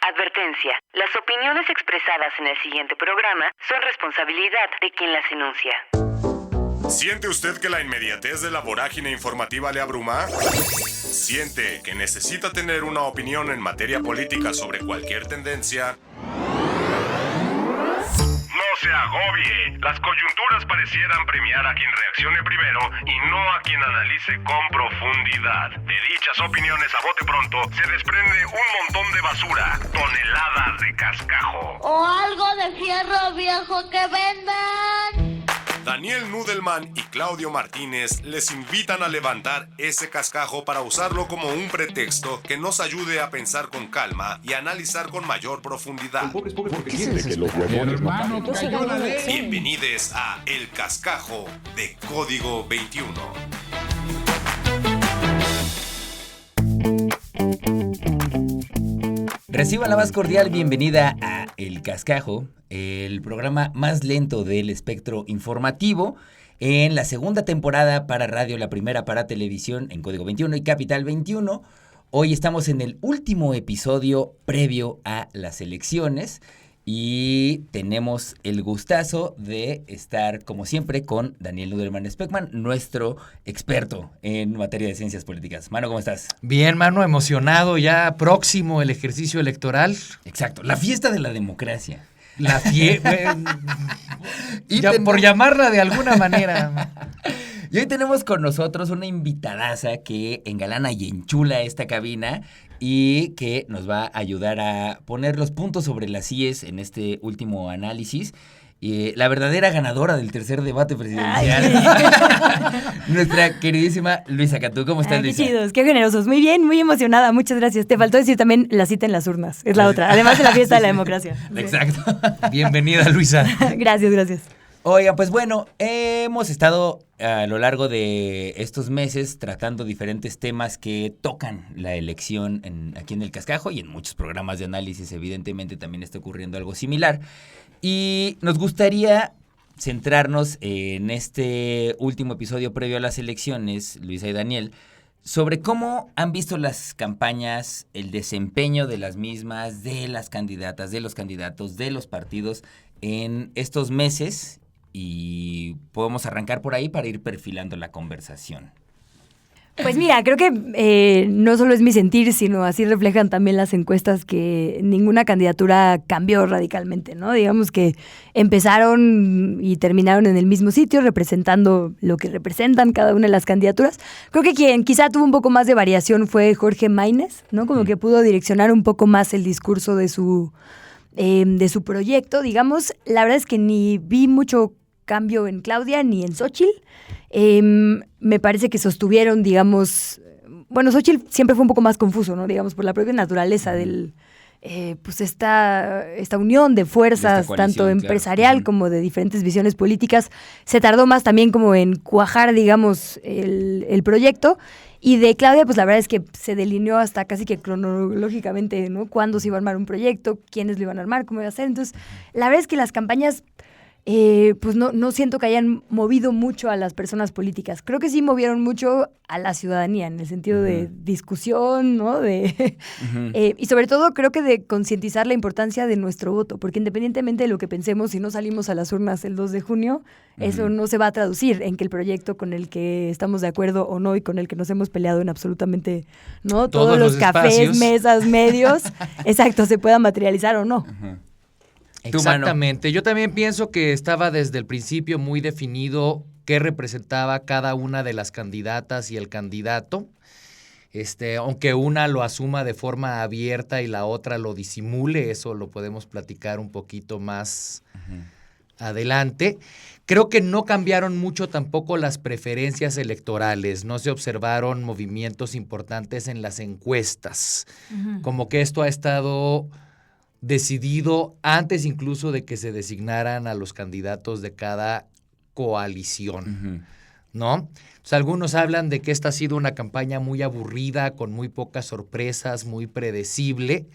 Advertencia. Las opiniones expresadas en el siguiente programa son responsabilidad de quien las enuncia. ¿Siente usted que la inmediatez de la vorágine informativa le abruma? ¿Siente que necesita tener una opinión en materia política sobre cualquier tendencia? No se agobie. Las coyunturas parecieran premiar a quien reaccione primero y no a quien analice con profundidad. De dichas opiniones a bote pronto se desprende un montón de basura, toneladas de cascajo. O algo de fierro viejo que vendan. Daniel Nudelman y Claudio Martínez les invitan a levantar ese cascajo para usarlo como un pretexto que nos ayude a pensar con calma y analizar con mayor profundidad. Bienvenidos a El Cascajo de Código 21. Reciba la más cordial bienvenida a El Cascajo, el programa más lento del espectro informativo, en la segunda temporada para radio, la primera para televisión en Código 21 y Capital 21. Hoy estamos en el último episodio previo a las elecciones y tenemos el gustazo de estar, como siempre, con Daniel Nudelman Speckman, nuestro experto en materia de ciencias políticas. Mano, ¿cómo estás? Bien, mano, emocionado, ya próximo el ejercicio electoral. Exacto, la fiesta de la democracia. La fiesta, por llamarla de alguna manera. Y hoy tenemos con nosotros una invitadaza que engalana y enchula esta cabina y que nos va a ayudar a poner los puntos sobre las IES en este último análisis. La verdadera ganadora del tercer debate presidencial. Nuestra queridísima Luisa Catú. ¿Cómo estás, Luisa? Qué chidos, qué generosos. Muy bien, muy emocionada. Muchas gracias. Te faltó decir también la cita en las urnas. Es la otra. Además de la fiesta de la democracia. Exacto. Bienvenida, Luisa. Gracias. Oigan, pues bueno, hemos estado a lo largo de estos meses tratando diferentes temas que tocan la elección aquí en El Cascajo y en muchos programas de análisis. Evidentemente también está ocurriendo algo similar. Y nos gustaría centrarnos en este último episodio previo a las elecciones, Luisa y Daniel, sobre cómo han visto las campañas, el desempeño de las mismas, de las candidatas, de los candidatos, de los partidos en estos meses. Y podemos arrancar por ahí para ir perfilando la conversación. Pues mira, creo que no solo es mi sentir, sino así reflejan también las encuestas que ninguna candidatura cambió radicalmente, ¿no? Digamos que empezaron y terminaron en el mismo sitio, representando lo que representan cada una de las candidaturas. Creo que quien quizá tuvo un poco más de variación fue Jorge Maínez, ¿no? Como que pudo direccionar un poco más el discurso de su proyecto, digamos. La verdad es que ni vi mucho cambio en Claudia ni en Xóchitl. Me parece que sostuvieron, digamos, bueno, Xóchitl siempre fue un poco más confuso, ¿no? Digamos, por la propia naturaleza del, pues esta unión de fuerzas, tanto empresarial como de diferentes visiones políticas. Se tardó más también como en cuajar, digamos, el proyecto. Y de Claudia, pues la verdad es que se delineó hasta casi que cronológicamente, ¿no? Cuándo se iba a armar un proyecto, quiénes lo iban a armar, cómo iba a ser. Entonces, la verdad es que las campañas pues no siento que hayan movido mucho a las personas políticas. Creo que sí movieron mucho a la ciudadanía en el sentido de discusión, ¿no? Y sobre todo creo que de concientizar la importancia de nuestro voto, porque independientemente de lo que pensemos, si no salimos a las urnas el 2 de junio, eso no se va a traducir en que el proyecto con el que estamos de acuerdo o no y con el que nos hemos peleado en absolutamente, ¿no? Todos los cafés, espacios, mesas, medios, exacto, se pueda materializar o no. Exactamente. Yo también pienso que estaba desde el principio muy definido qué representaba cada una de las candidatas y el candidato. Aunque una lo asuma de forma abierta y la otra lo disimule, eso lo podemos platicar un poquito más adelante. Creo que no cambiaron mucho tampoco las preferencias electorales, no se observaron movimientos importantes en las encuestas, como que esto ha estado decidido antes incluso de que se designaran a los candidatos de cada coalición, ¿no? Entonces, algunos hablan de que esta ha sido una campaña muy aburrida, con muy pocas sorpresas, muy predecible.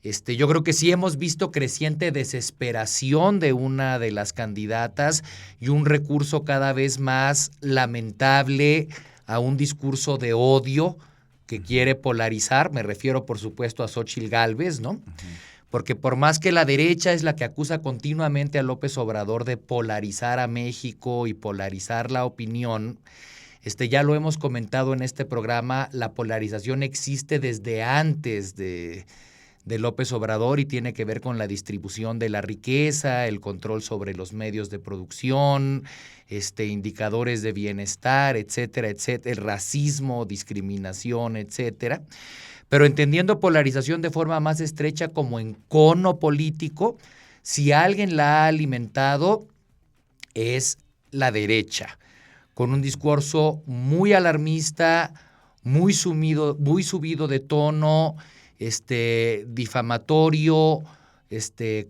Yo creo que sí hemos visto creciente desesperación de una de las candidatas y un recurso cada vez más lamentable a un discurso de odio que quiere polarizar. Me refiero, por supuesto, a Xóchitl Gálvez, ¿no? porque por más que la derecha es la que acusa continuamente a López Obrador de polarizar a México y polarizar la opinión, ya lo hemos comentado en este programa, la polarización existe desde antes de López Obrador y tiene que ver con la distribución de la riqueza, el control sobre los medios de producción, indicadores de bienestar, etcétera, etcétera, el racismo, discriminación, etcétera. Pero entendiendo polarización de forma más estrecha como encono político, si alguien la ha alimentado es la derecha, con un discurso muy alarmista, muy subido de tono, difamatorio,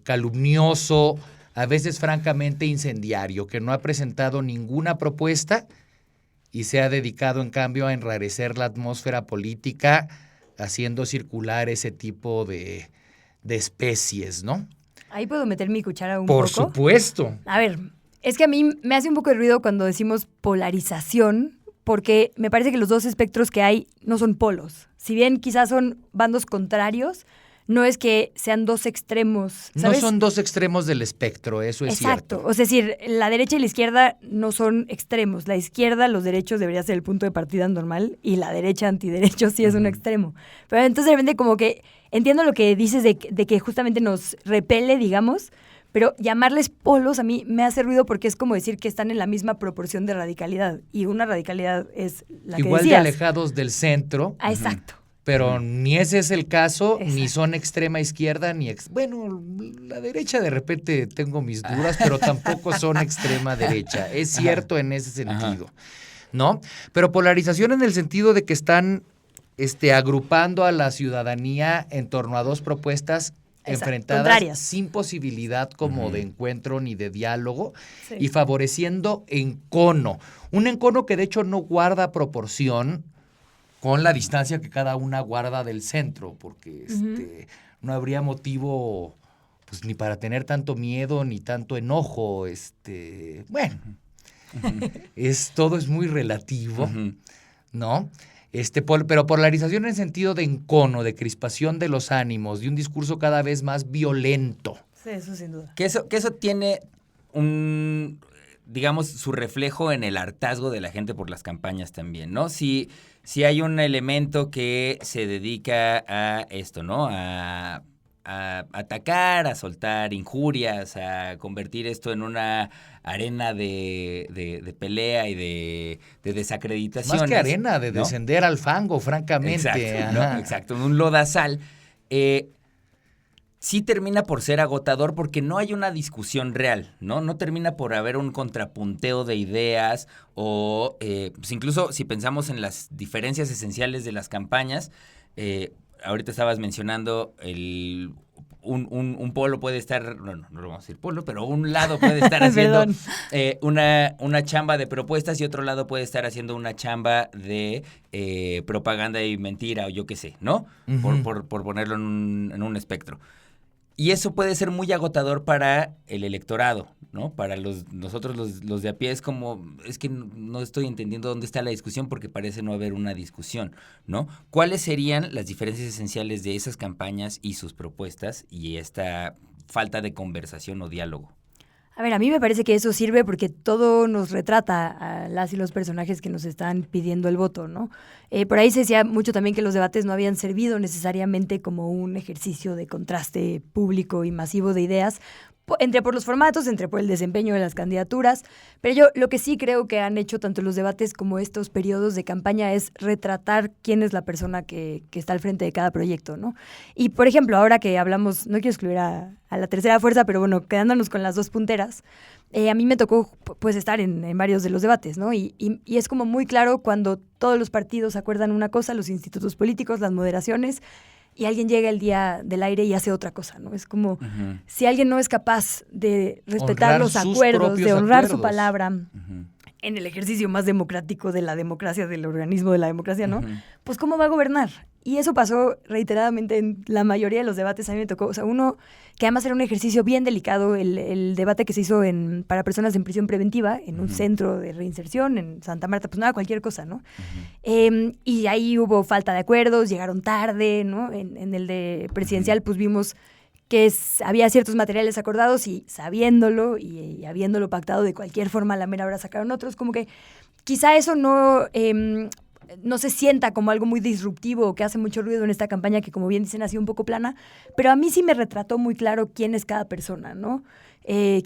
calumnioso, a veces francamente incendiario, que no ha presentado ninguna propuesta y se ha dedicado en cambio a enrarecer la atmósfera política, haciendo circular ese tipo de especies, ¿no? Ahí puedo meter mi cuchara un poco. Por supuesto. A ver, es que a mí me hace un poco de ruido cuando decimos polarización, porque me parece que los dos espectros que hay no son polos. Si bien quizás son bandos contrarios, no es que sean dos extremos, ¿sabes? No son dos extremos del espectro, eso es cierto. Exacto. O sea, es decir, la derecha y la izquierda no son extremos. La izquierda, los derechos debería ser el punto de partida normal y la derecha antiderechos sí es un extremo. Pero entonces de repente como que entiendo lo que dices de que justamente nos repele, digamos, pero llamarles polos a mí me hace ruido porque es como decir que están en la misma proporción de radicalidad. Y una radicalidad es la que igual decías. de alejados del centro. Ah, exacto. Pero ni ese es el caso, Exacto. ni son extrema izquierda, ni bueno, la derecha de repente tengo mis dudas, pero tampoco son extrema derecha. Es cierto en ese sentido, ¿no? Pero polarización en el sentido de que están agrupando a la ciudadanía en torno a dos propuestas enfrentadas contrarias, sin posibilidad como de encuentro ni de diálogo, sí, y favoreciendo encono. Un encono que de hecho no guarda proporción con la distancia que cada una guarda del centro, porque no habría motivo pues ni para tener tanto miedo ni tanto enojo. Bueno, todo es muy relativo, ¿no? Pero polarización en sentido de encono, de crispación de los ánimos, de un discurso cada vez más violento. Sí, eso sin duda. Que eso tiene digamos, su reflejo en el hartazgo de la gente por las campañas también, ¿no? Si hay un elemento que se dedica a esto, ¿no? A atacar, a soltar injurias, a convertir esto en una arena de pelea y de desacreditaciones. Más que arena, de ¿no? descender al fango, francamente. Exacto, ¿no? Exacto, un lodazal. Sí termina por ser agotador porque no hay una discusión real, ¿no? No termina por haber un contrapunteo de ideas o pues incluso si pensamos en las diferencias esenciales de las campañas, ahorita estabas mencionando un polo puede estar, no lo vamos a decir polo, pero un lado puede estar haciendo una chamba de propuestas y otro lado puede estar haciendo una chamba de propaganda y mentira o yo qué sé, ¿no? Por ponerlo en un espectro. Y eso puede ser muy agotador para el electorado, ¿no? Para nosotros los de a pie es como, es que no estoy entendiendo dónde está la discusión porque parece no haber una discusión, ¿no? ¿Cuáles serían las diferencias esenciales de esas campañas y sus propuestas y esta falta de conversación o diálogo? A ver, a mí me parece que eso sirve porque todo nos retrata a las y los personajes que nos están pidiendo el voto, ¿no? Por ahí se decía mucho también que los debates no habían servido necesariamente como un ejercicio de contraste público y masivo de ideas, entre por los formatos, entre por el desempeño de las candidaturas, pero yo lo que sí creo que han hecho tanto los debates como estos periodos de campaña es retratar quién es la persona que está al frente de cada proyecto, ¿no? Y, por ejemplo, ahora que hablamos, no quiero excluir a la tercera fuerza, pero bueno, quedándonos con las dos punteras, a mí me tocó pues estar en varios de los debates, ¿no? Y es como muy claro cuando todos los partidos acuerdan una cosa, los institutos políticos, las moderaciones, y alguien llega el día del aire y hace otra cosa, ¿no? Es como si alguien no es capaz de respetar honrar los sus acuerdos, de honrar acuerdos. su palabra en el ejercicio más democrático de la democracia, del organismo de la democracia, ¿no? Pues ¿cómo va a gobernar? Y eso pasó reiteradamente en la mayoría de los debates. A mí me tocó, o sea, uno que además era un ejercicio bien delicado, el debate que se hizo para personas en prisión preventiva, en un centro de reinserción en Santa Marta, pues no era cualquier cosa, ¿no? Y ahí hubo falta de acuerdos, llegaron tarde, ¿no? En el de presidencial, pues vimos había ciertos materiales acordados y sabiéndolo y habiéndolo pactado de cualquier forma, a la mera hora sacaron otros, como que quizá eso no se sienta como algo muy disruptivo o que hace mucho ruido en esta campaña que, como bien dicen, ha sido un poco plana, pero a mí sí me retrató muy claro quién es cada persona, ¿no?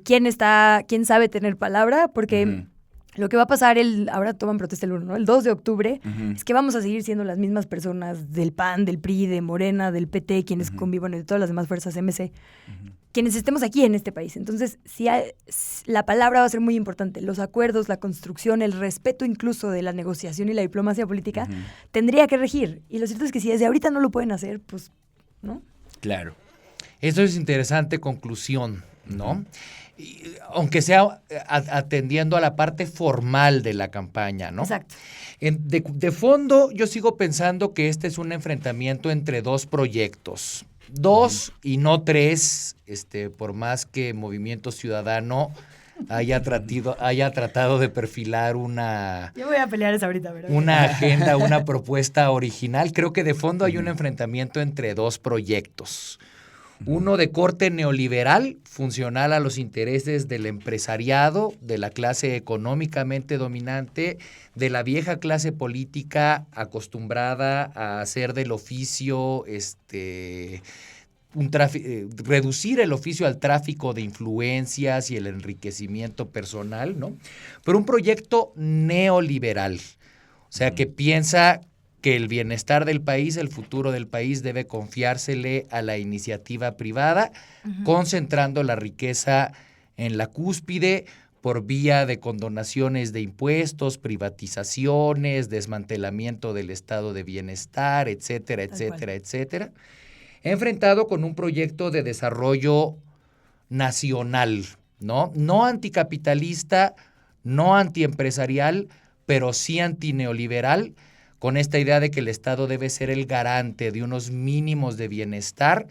Quién sabe tener palabra, porque lo que va a pasar ahora toman protesta el 1, ¿no? El 2 de octubre, es que vamos a seguir siendo las mismas personas del PAN, del PRI, de Morena, del PT, quienes conviven, de todas las demás fuerzas MC, quienes estemos aquí en este país. Entonces, la palabra va a ser muy importante. Los acuerdos, la construcción, el respeto incluso de la negociación y la diplomacia política tendría que regir. Y lo cierto es que si desde ahorita no lo pueden hacer, pues, ¿no? Claro. Esto es interesante conclusión, ¿no? Aunque sea atendiendo a la parte formal de la campaña, ¿no? Exacto. De fondo, yo sigo pensando que este es un enfrentamiento entre dos proyectos. 2 y no 3, por más que Movimiento Ciudadano haya tratado de perfilar Yo voy a pelear esa ahorita, ¿verdad? Una agenda, una propuesta original. Creo que de fondo hay un enfrentamiento entre dos proyectos. Uno de corte neoliberal, funcional a los intereses del empresariado, de la clase económicamente dominante, de la vieja clase política acostumbrada a hacer del oficio, reducir el oficio al tráfico de influencias y el enriquecimiento personal, ¿no? Pero un proyecto neoliberal, o sea, que piensa que el bienestar del país, el futuro del país debe confiársele a la iniciativa privada, concentrando la riqueza en la cúspide por vía de condonaciones de impuestos, privatizaciones, desmantelamiento del estado de bienestar, etcétera, etcétera, etcétera, enfrentado con un proyecto de desarrollo nacional, ¿no? No anticapitalista, no antiempresarial, pero sí antineoliberal, con esta idea de que el Estado debe ser el garante de unos mínimos de bienestar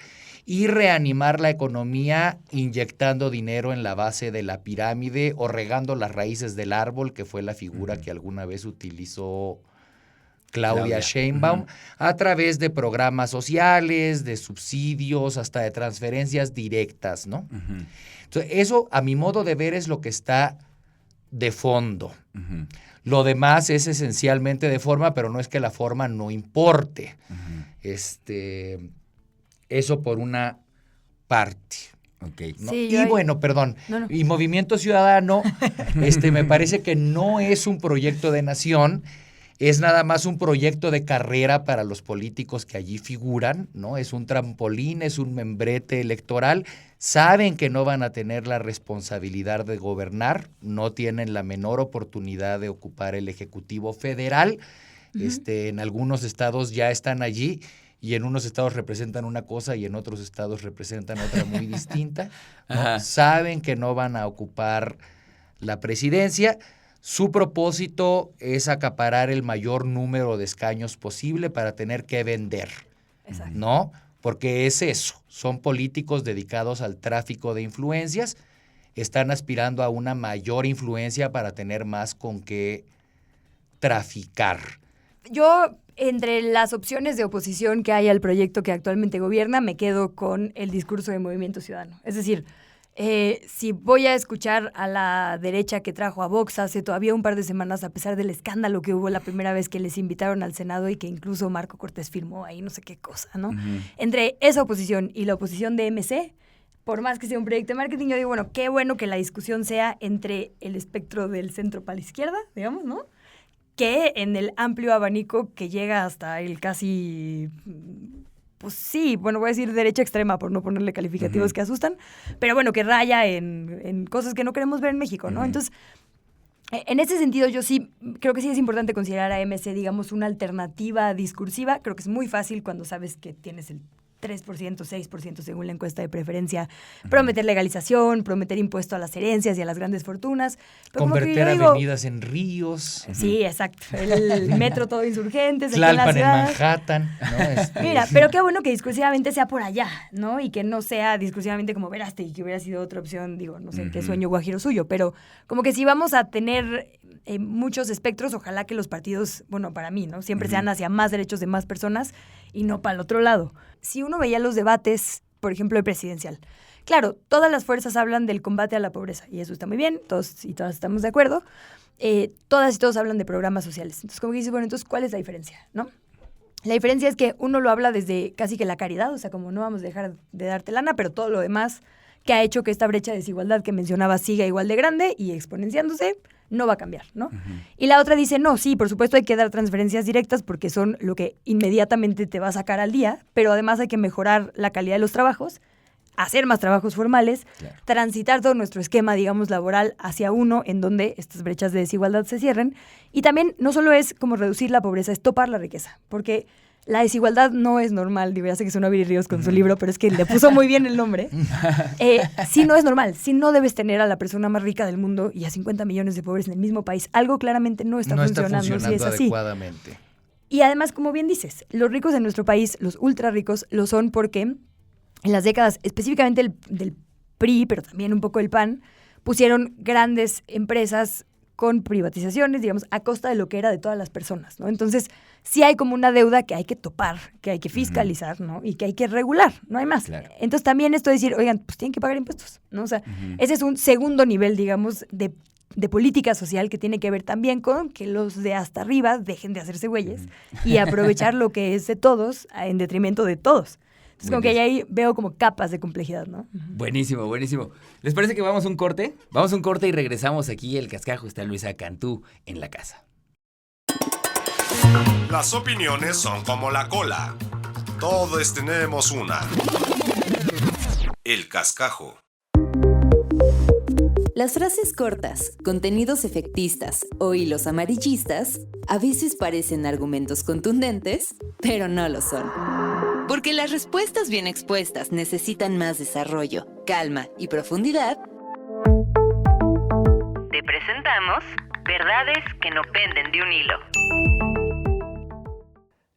y reanimar la economía inyectando dinero en la base de la pirámide o regando las raíces del árbol, que fue la figura que alguna vez utilizó Claudia Sheinbaum, a través de programas sociales, de subsidios, hasta de transferencias directas, ¿no? Entonces, eso, a mi modo de ver, es lo que está de fondo. Lo demás es esencialmente de forma, pero no es que la forma no importe. Eso por una parte. Okay. ¿No? Sí, Y Movimiento Ciudadano, me parece que no es un proyecto de nación, es nada más un proyecto de carrera para los políticos que allí figuran, ¿no? Es un trampolín, es un membrete electoral. Saben que no van a tener la responsabilidad de gobernar, no tienen la menor oportunidad de ocupar el Ejecutivo Federal. En algunos estados ya están allí y en unos estados representan una cosa y en otros estados representan otra muy distinta, ¿no? Saben que no van a ocupar la presidencia. Su propósito es acaparar el mayor número de escaños posible para tener que vender, ¿no? Porque es eso, son políticos dedicados al tráfico de influencias, están aspirando a una mayor influencia para tener más con qué traficar. Yo, entre las opciones de oposición que hay al proyecto que actualmente gobierna, me quedo con el discurso de Movimiento Ciudadano. Es decir, si voy a escuchar a la derecha que trajo a Vox hace todavía un par de semanas, a pesar del escándalo que hubo la primera vez que les invitaron al Senado y que incluso Marco Cortés firmó ahí no sé qué cosa, ¿no? Entre esa oposición y la oposición de MC, por más que sea un proyecto de marketing, yo digo, bueno, qué bueno que la discusión sea entre el espectro del centro para la izquierda, digamos, ¿no? Que en el amplio abanico que llega hasta el casi... Pues sí, bueno, voy a decir derecha extrema por no ponerle calificativos que asustan, pero bueno, que raya en cosas que no queremos ver en México, ¿no? Entonces, en ese sentido, yo sí, creo que sí es importante considerar a MC, digamos, una alternativa discursiva. Creo que es muy fácil cuando sabes que tienes el 3%, 6% según la encuesta de preferencia, prometer legalización, prometer impuesto a las herencias y a las grandes fortunas. Pero convertir avenidas en ríos. Sí, exacto. El metro todo Insurgentes. Tlalpan en Manhattan. ¿No? Mira, pero qué bueno que discursivamente sea por allá, ¿no? Y que no sea discursivamente como Verástegui, que hubiera sido otra opción, digo, no sé qué sueño guajiro suyo, pero como que si vamos a tener muchos espectros, ojalá que los partidos, bueno, para mí, ¿no? Siempre sean hacia más derechos de más personas y no para el otro lado. Si uno veía los debates por ejemplo, el presidencial. Claro, todas las fuerzas hablan del combate a la pobreza, y eso está muy bien, todos y todas estamos de acuerdo. Todas y todos hablan de programas sociales. Entonces, como que dices, bueno, entonces, ¿cuál es la diferencia, no? La diferencia es que uno lo habla desde casi que la caridad, o sea, como no vamos a dejar de darte lana, pero todo lo demás que ha hecho que esta brecha de desigualdad que mencionaba siga igual de grande y exponenciándose, no va a cambiar, ¿no? Y la otra dice, no, sí, por supuesto hay que dar transferencias directas porque son lo que inmediatamente te va a sacar al día, pero además hay que mejorar la calidad de los trabajos, hacer más trabajos formales, transitar todo nuestro esquema, digamos, laboral hacia uno en donde estas brechas de desigualdad se cierren. Y también no solo es como reducir la pobreza, es topar la riqueza, porque la desigualdad no es normal. Digo, ya sé que suena Viri Ríos con su libro, pero es que le puso muy bien el nombre. Sí, no es normal. Sí, no debes tener a la persona más rica del mundo y a 50 millones de pobres en el mismo país. Algo claramente no está funcionando si es así. Adecuadamente. Y además, como bien dices, los ricos en nuestro país, los ultra ricos, lo son porque en las décadas, específicamente del PRI, pero también un poco del PAN, pusieron grandes empresas con privatizaciones, digamos, a costa de lo que era de todas las personas, ¿no? Entonces, sí hay como una deuda que hay que topar, que hay que fiscalizar, ¿no? Y que hay que regular, no hay más. Claro. Entonces, también esto de decir, oigan, pues tienen que pagar impuestos, ¿no? O sea, ese es un segundo nivel, digamos, de política social que tiene que ver también con que los de hasta arriba dejen de hacerse güeyes y aprovechar lo que es de todos en detrimento de todos. Es como que ahí veo como capas de complejidad, ¿no? Buenísimo, buenísimo. ¿Les parece que vamos a un corte? Vamos a un corte y regresamos aquí. El Cascajo está Luisa Cantú en la casa. Las opiniones son como la cola. Todos tenemos una. El Cascajo. Las frases cortas, contenidos efectistas o hilos amarillistas a veces parecen argumentos contundentes, pero no lo son. Porque las respuestas bien expuestas necesitan más desarrollo, calma y profundidad. Te presentamos verdades que no penden de un hilo.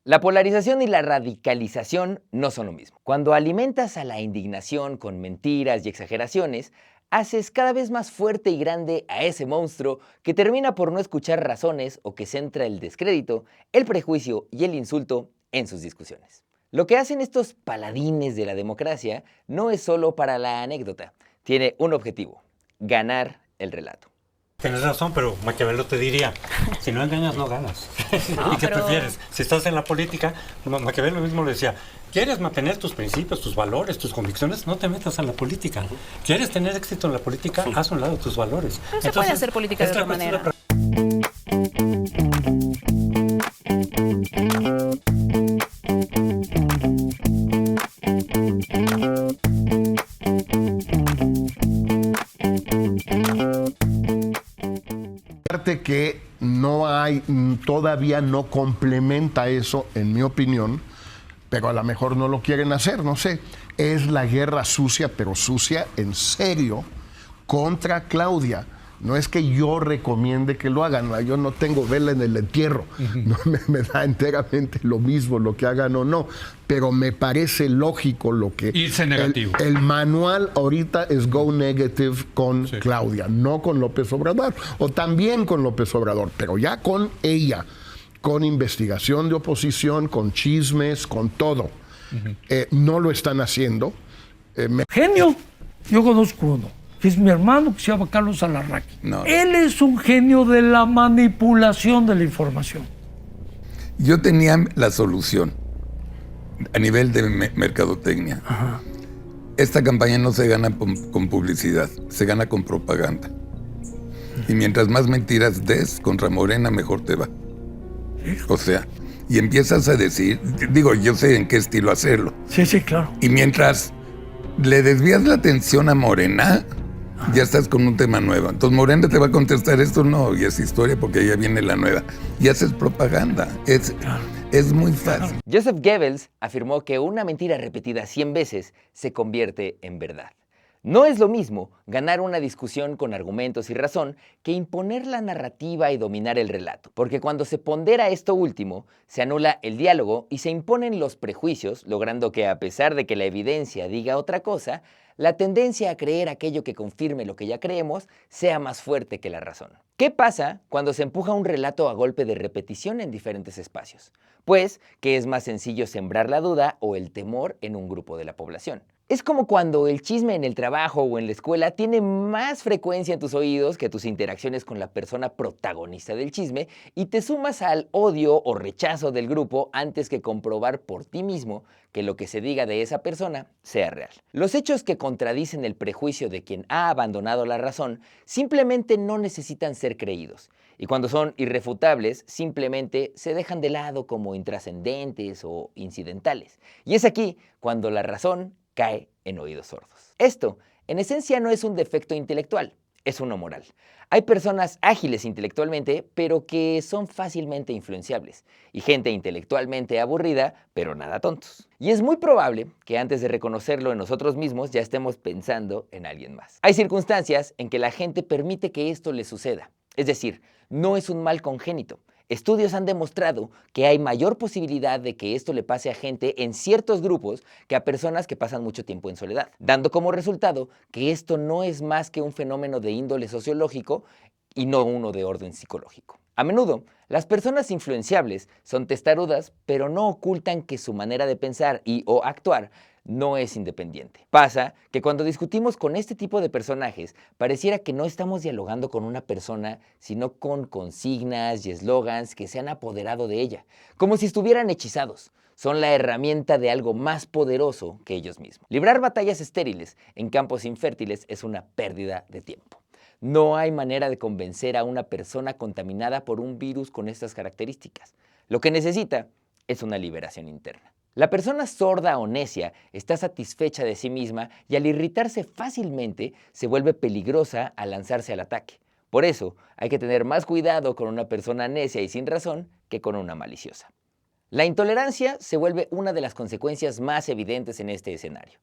La polarización y la radicalización no son lo mismo. Cuando alimentas a la indignación con mentiras y exageraciones, haces cada vez más fuerte y grande a ese monstruo que termina por no escuchar razones o que centra el descrédito, el prejuicio y el insulto en sus discusiones. Lo que hacen estos paladines de la democracia no es solo para la anécdota. Tiene un objetivo: ganar el relato. Tienes razón, pero Maquiavelo te diría, si no engañas, no ganas. ¿Y qué prefieres? Si estás en la política, Maquiavelo mismo le decía, ¿quieres mantener tus principios, tus valores, tus convicciones? No te metas a la política. ¿Quieres tener éxito en la política? Haz a un lado tus valores. No se puede hacer política de otra manera. Que no hay, todavía no complementa eso, en mi opinión, pero a lo mejor no lo quieren hacer, no sé. Es la guerra sucia, pero sucia en serio, contra Claudia. No es que yo recomiende que lo hagan, yo no tengo vela en el entierro, no me da enteramente lo mismo lo que hagan o no, pero me parece lógico lo que... Irse negativo. El manual ahorita es go negative con Claudia, no con López Obrador, o también con López Obrador, pero ya con ella, con investigación de oposición, con chismes, con todo. No lo están haciendo. Genio, yo conozco uno. Que es mi hermano, que se llama Carlos Alarraqui. Él es un genio de la manipulación de la información. Yo tenía la solución a nivel de mercadotecnia. Ajá. Esta campaña no se gana con publicidad, se gana con propaganda. Y mientras más mentiras des contra Morena, mejor te va. O sea, y empiezas a decir, digo, yo sé en qué estilo hacerlo. Sí, sí, claro. Y mientras le desvías la atención a Morena, ya estás con un tema nuevo. Entonces Morena te va a contestar esto, no, y es historia porque ya viene la nueva. Y haces propaganda. Es muy fácil. Joseph Goebbels afirmó que una mentira repetida 100 veces se convierte en verdad. No es lo mismo ganar una discusión con argumentos y razón que imponer la narrativa y dominar el relato. Porque cuando se pondera esto último, se anula el diálogo y se imponen los prejuicios, logrando que a pesar de que la evidencia diga otra cosa, la tendencia a creer aquello que confirme lo que ya creemos sea más fuerte que la razón. ¿Qué pasa cuando se empuja un relato a golpe de repetición en diferentes espacios? Pues que es más sencillo sembrar la duda o el temor en un grupo de la población. Es como cuando el chisme en el trabajo o en la escuela tiene más frecuencia en tus oídos que tus interacciones con la persona protagonista del chisme y te sumas al odio o rechazo del grupo antes que comprobar por ti mismo que lo que se diga de esa persona sea real. Los hechos que contradicen el prejuicio de quien ha abandonado la razón simplemente no necesitan ser creídos. Y cuando son irrefutables, simplemente se dejan de lado como intrascendentes o incidentales. Y es aquí cuando la razón cae en oídos sordos. Esto, en esencia, no es un defecto intelectual, es uno moral. Hay personas ágiles intelectualmente, pero que son fácilmente influenciables, y gente intelectualmente aburrida, pero nada tontos. Y es muy probable que antes de reconocerlo en nosotros mismos ya estemos pensando en alguien más. Hay circunstancias en que la gente permite que esto le suceda, es decir, no es un mal congénito. Estudios han demostrado que hay mayor posibilidad de que esto le pase a gente en ciertos grupos que a personas que pasan mucho tiempo en soledad, dando como resultado que esto no es más que un fenómeno de índole sociológico y no uno de orden psicológico. A menudo, las personas influenciables son testarudas, pero no ocultan que su manera de pensar y o actuar no es independiente. Pasa que cuando discutimos con este tipo de personajes, pareciera que no estamos dialogando con una persona, sino con consignas y eslogans que se han apoderado de ella, como si estuvieran hechizados. Son la herramienta de algo más poderoso que ellos mismos. Librar batallas estériles en campos infértiles es una pérdida de tiempo. No hay manera de convencer a una persona contaminada por un virus con estas características. Lo que necesita es una liberación interna. La persona sorda o necia está satisfecha de sí misma y al irritarse fácilmente se vuelve peligrosa al lanzarse al ataque. Por eso hay que tener más cuidado con una persona necia y sin razón que con una maliciosa. La intolerancia se vuelve una de las consecuencias más evidentes en este escenario.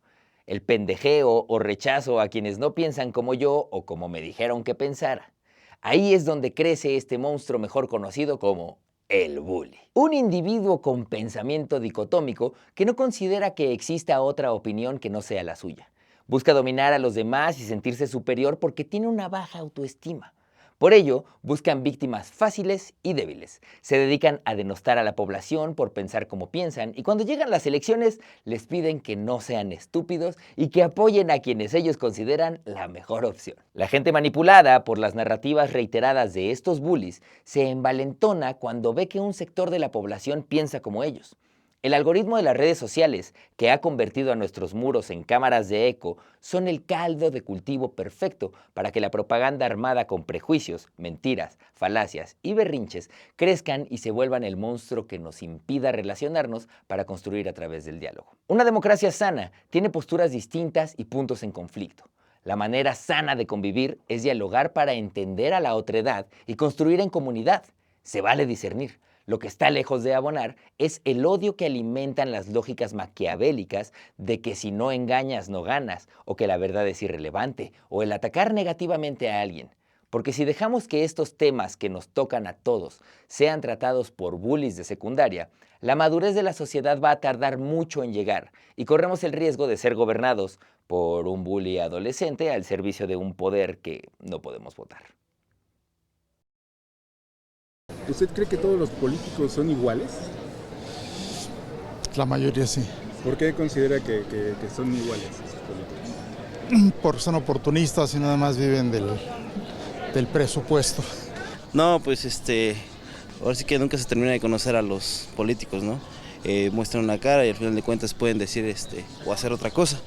El pendejeo o rechazo a quienes no piensan como yo o como me dijeron que pensara. Ahí es donde crece este monstruo mejor conocido como el bully. Un individuo con pensamiento dicotómico que no considera que exista otra opinión que no sea la suya. Busca dominar a los demás y sentirse superior porque tiene una baja autoestima. Por ello, buscan víctimas fáciles y débiles. Se dedican a denostar a la población por pensar como piensan y cuando llegan las elecciones les piden que no sean estúpidos y que apoyen a quienes ellos consideran la mejor opción. La gente manipulada por las narrativas reiteradas de estos bullies se envalentona cuando ve que un sector de la población piensa como ellos. El algoritmo de las redes sociales, que ha convertido a nuestros muros en cámaras de eco, son el caldo de cultivo perfecto para que la propaganda armada con prejuicios, mentiras, falacias y berrinches crezcan y se vuelvan el monstruo que nos impida relacionarnos para construir a través del diálogo. Una democracia sana tiene posturas distintas y puntos en conflicto. La manera sana de convivir es dialogar para entender a la otredad y construir en comunidad. Se vale discernir. Lo que está lejos de abonar es el odio que alimentan las lógicas maquiavélicas de que si no engañas no ganas, o que la verdad es irrelevante, o el atacar negativamente a alguien. Porque si dejamos que estos temas que nos tocan a todos sean tratados por bullies de secundaria, la madurez de la sociedad va a tardar mucho en llegar y corremos el riesgo de ser gobernados por un bully adolescente al servicio de un poder que no podemos votar. ¿Usted cree que todos los políticos son iguales? La mayoría sí. ¿Por qué considera que son iguales esos políticos? Porque son oportunistas y nada más viven del presupuesto. No, pues ahora sí que nunca se termina de conocer a los políticos, ¿no? Muestran una cara y al final de cuentas pueden decir o hacer otra cosa.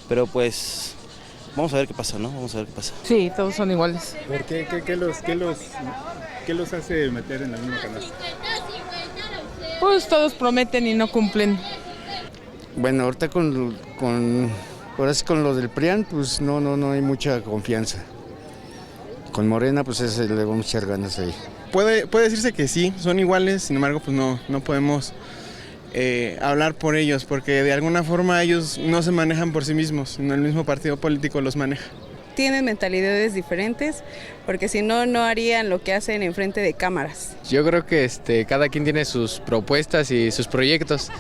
Pero pues vamos a ver qué pasa, ¿no? Vamos a ver qué pasa. Sí, todos son iguales. ¿Por qué? ¿Qué los hace meter en la misma canasta? Pues todos prometen y no cumplen. Bueno, ahorita ahora sí con lo del PRIAN, pues no hay mucha confianza. Con Morena, pues le vamos a echar ganas ahí. Puede decirse que sí, son iguales, sin embargo, pues no podemos hablar por ellos, porque de alguna forma ellos no se manejan por sí mismos, sino el mismo partido político los maneja. Tienen mentalidades diferentes, porque si no, no harían lo que hacen enfrente de cámaras. Yo creo que cada quien tiene sus propuestas y sus proyectos,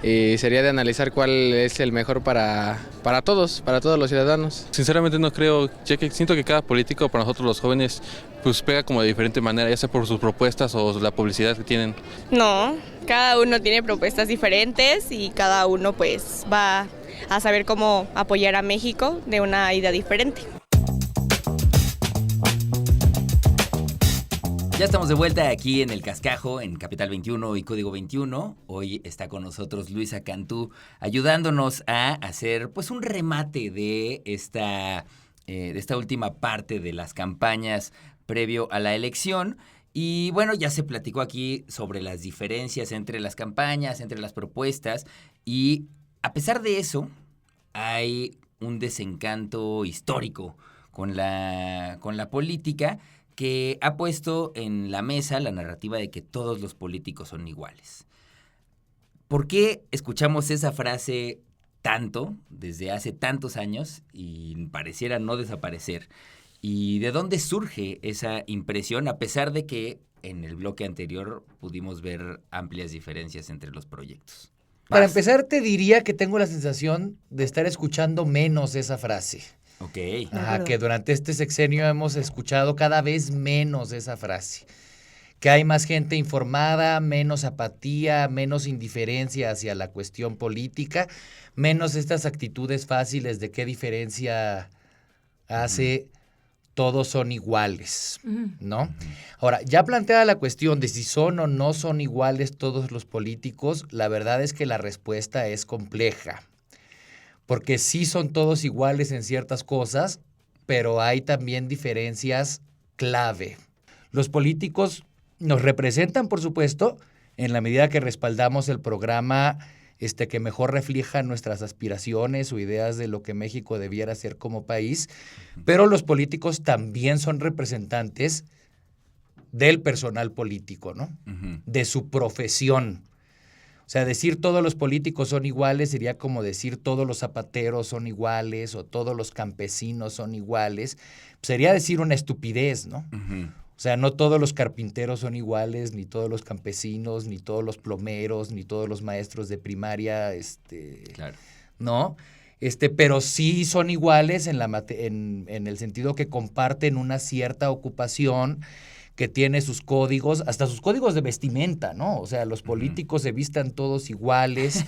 y sería de analizar cuál es el mejor para todos los ciudadanos. Sinceramente no creo, ya que siento que cada político para nosotros los jóvenes pues pega como de diferente manera, ya sea por sus propuestas o la publicidad que tienen. No, cada uno tiene propuestas diferentes y cada uno pues va a saber cómo apoyar a México de una idea diferente. Ya estamos de vuelta aquí en El Cascajo, en Capital 21 y Código 21. Hoy está con nosotros Luisa Cantú, ayudándonos a hacer pues un remate de esta última parte de las campañas previo a la elección. Y bueno, ya se platicó aquí sobre las diferencias entre las campañas, entre las propuestas. Y a pesar de eso, hay un desencanto histórico con la política, que ha puesto en la mesa la narrativa de que todos los políticos son iguales. ¿Por qué escuchamos esa frase tanto, desde hace tantos años, y pareciera no desaparecer? ¿Y de dónde surge esa impresión, a pesar de que en el bloque anterior pudimos ver amplias diferencias entre los proyectos? Para empezar, te diría que tengo la sensación de estar escuchando menos esa frase. Ok. Ajá, que durante este sexenio hemos escuchado cada vez menos esa frase. Que hay más gente informada, menos apatía, menos indiferencia hacia la cuestión política, menos estas actitudes fáciles de qué diferencia hace, todos son iguales, ¿no? Ahora, ya planteada la cuestión de si son o no son iguales todos los políticos, la verdad es que la respuesta es compleja. Porque sí son todos iguales en ciertas cosas, pero hay también diferencias clave. Los políticos nos representan, por supuesto, en la medida que respaldamos el programa que mejor refleja nuestras aspiraciones o ideas de lo que México debiera ser como país, pero los políticos también son representantes del personal político, ¿no? De su profesión. O sea, decir todos los políticos son iguales sería como decir todos los zapateros son iguales o todos los campesinos son iguales. Sería decir una estupidez, ¿no? O sea, no todos los carpinteros son iguales, ni todos los campesinos, ni todos los plomeros, ni todos los maestros de primaria, Claro. ¿no? Pero sí son iguales en el sentido que comparten una cierta ocupación, que tiene sus códigos, hasta sus códigos de vestimenta, ¿no? O sea, los políticos se vistan todos iguales,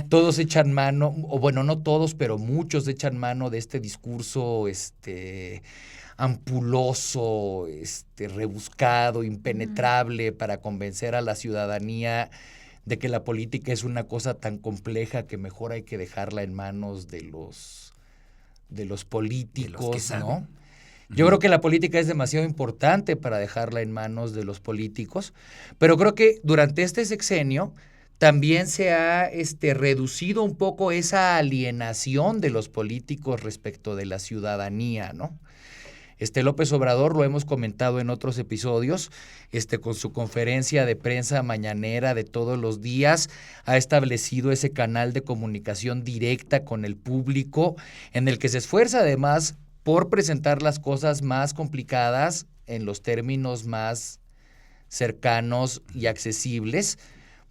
todos echan mano, o bueno, no todos, pero muchos echan mano de este discurso ampuloso, rebuscado, impenetrable, para convencer a la ciudadanía de que la política es una cosa tan compleja que mejor hay que dejarla en manos de los políticos, ¿no? Yo creo que la política es demasiado importante para dejarla en manos de los políticos, pero creo que durante este sexenio también se ha reducido un poco esa alienación de los políticos respecto de la ciudadanía, ¿no? López Obrador, lo hemos comentado en otros episodios, con su conferencia de prensa mañanera de todos los días, ha establecido ese canal de comunicación directa con el público, en el que se esfuerza además por presentar las cosas más complicadas en los términos más cercanos y accesibles,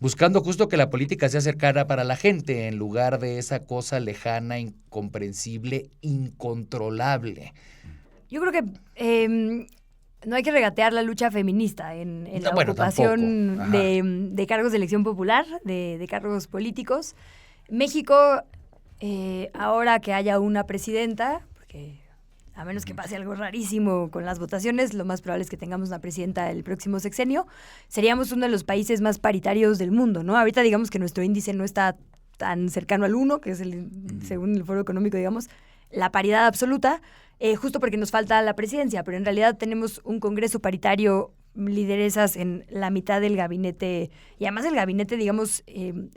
buscando justo que la política sea cercana para la gente, en lugar de esa cosa lejana, incomprensible, incontrolable. Yo creo que no hay que regatear la lucha feminista en la ocupación de cargos de elección popular, de cargos políticos. México, ahora que haya una presidenta, porque a menos que pase algo rarísimo con las votaciones, lo más probable es que tengamos una presidenta el próximo sexenio, seríamos uno de los países más paritarios del mundo, ¿no? Ahorita digamos que nuestro índice no está tan cercano al 1, que es según el Foro Económico, digamos, la paridad absoluta, justo porque nos falta la presidencia, pero en realidad tenemos un Congreso paritario, lideresas en la mitad del gabinete, y además el gabinete, digamos,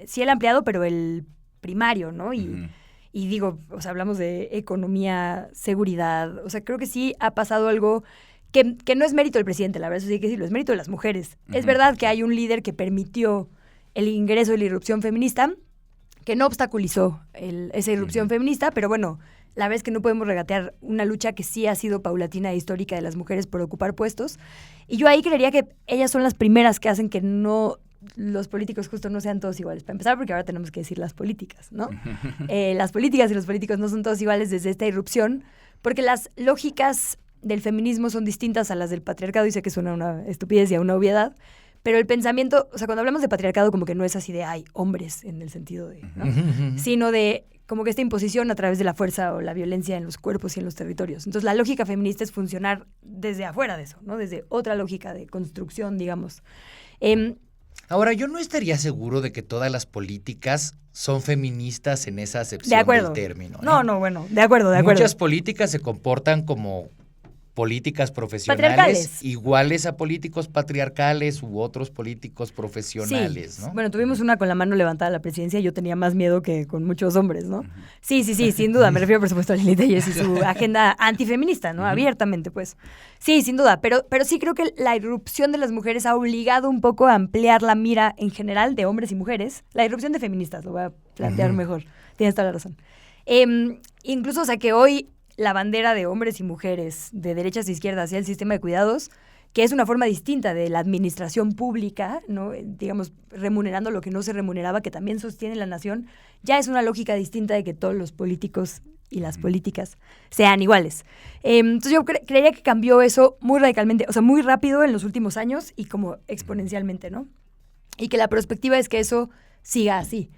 sí el ampliado, pero el primario, ¿no? Y digo, o sea, hablamos de economía, seguridad, o sea, creo que sí ha pasado algo que no es mérito del presidente, la verdad, eso sí hay que decirlo, es mérito de las mujeres. Es verdad que hay un líder que permitió el ingreso de la irrupción feminista, que no obstaculizó esa irrupción feminista, pero bueno, la verdad es que no podemos regatear una lucha que sí ha sido paulatina e histórica de las mujeres por ocupar puestos. Y yo ahí creería que ellas son las primeras que hacen que no los políticos justo no sean todos iguales. Para empezar, porque ahora tenemos que decir las políticas, ¿no? Las políticas y los políticos no son todos iguales desde esta irrupción, porque las lógicas del feminismo son distintas a las del patriarcado, y sé que suena una estupidez y a una obviedad, pero el pensamiento, o sea, cuando hablamos de patriarcado como que no es así de hay hombres en el sentido de, ¿no? Sino de como que esta imposición a través de la fuerza o la violencia en los cuerpos y en los territorios. Entonces, la lógica feminista es funcionar desde afuera de eso, ¿no? Desde otra lógica de construcción, digamos. Ahora, yo no estaría seguro de que todas las políticas son feministas en esa acepción del término. No, bueno, de acuerdo. Muchas políticas se comportan como políticas profesionales iguales a políticos patriarcales u otros políticos profesionales, sí. ¿no? Bueno, tuvimos una con la mano levantada a la presidencia y yo tenía más miedo que con muchos hombres, ¿no? Sí, sin duda. Me refiero, por supuesto, a Lili Telles y su agenda antifeminista, ¿no? Abiertamente, pues. Sí, sin duda. Pero sí creo que la irrupción de las mujeres ha obligado un poco a ampliar la mira en general de hombres y mujeres. La irrupción de feministas, lo voy a plantear mejor. Tienes toda la razón. Incluso, o sea, que hoy la bandera de hombres y mujeres, de derechas e izquierdas hacia el sistema de cuidados, que es una forma distinta de la administración pública, ¿no? Digamos, remunerando lo que no se remuneraba, que también sostiene la nación, ya es una lógica distinta de que todos los políticos y las políticas sean iguales. Entonces yo creería que cambió eso muy radicalmente, o sea, muy rápido en los últimos años y como exponencialmente, ¿no? Y que la perspectiva es que eso siga así.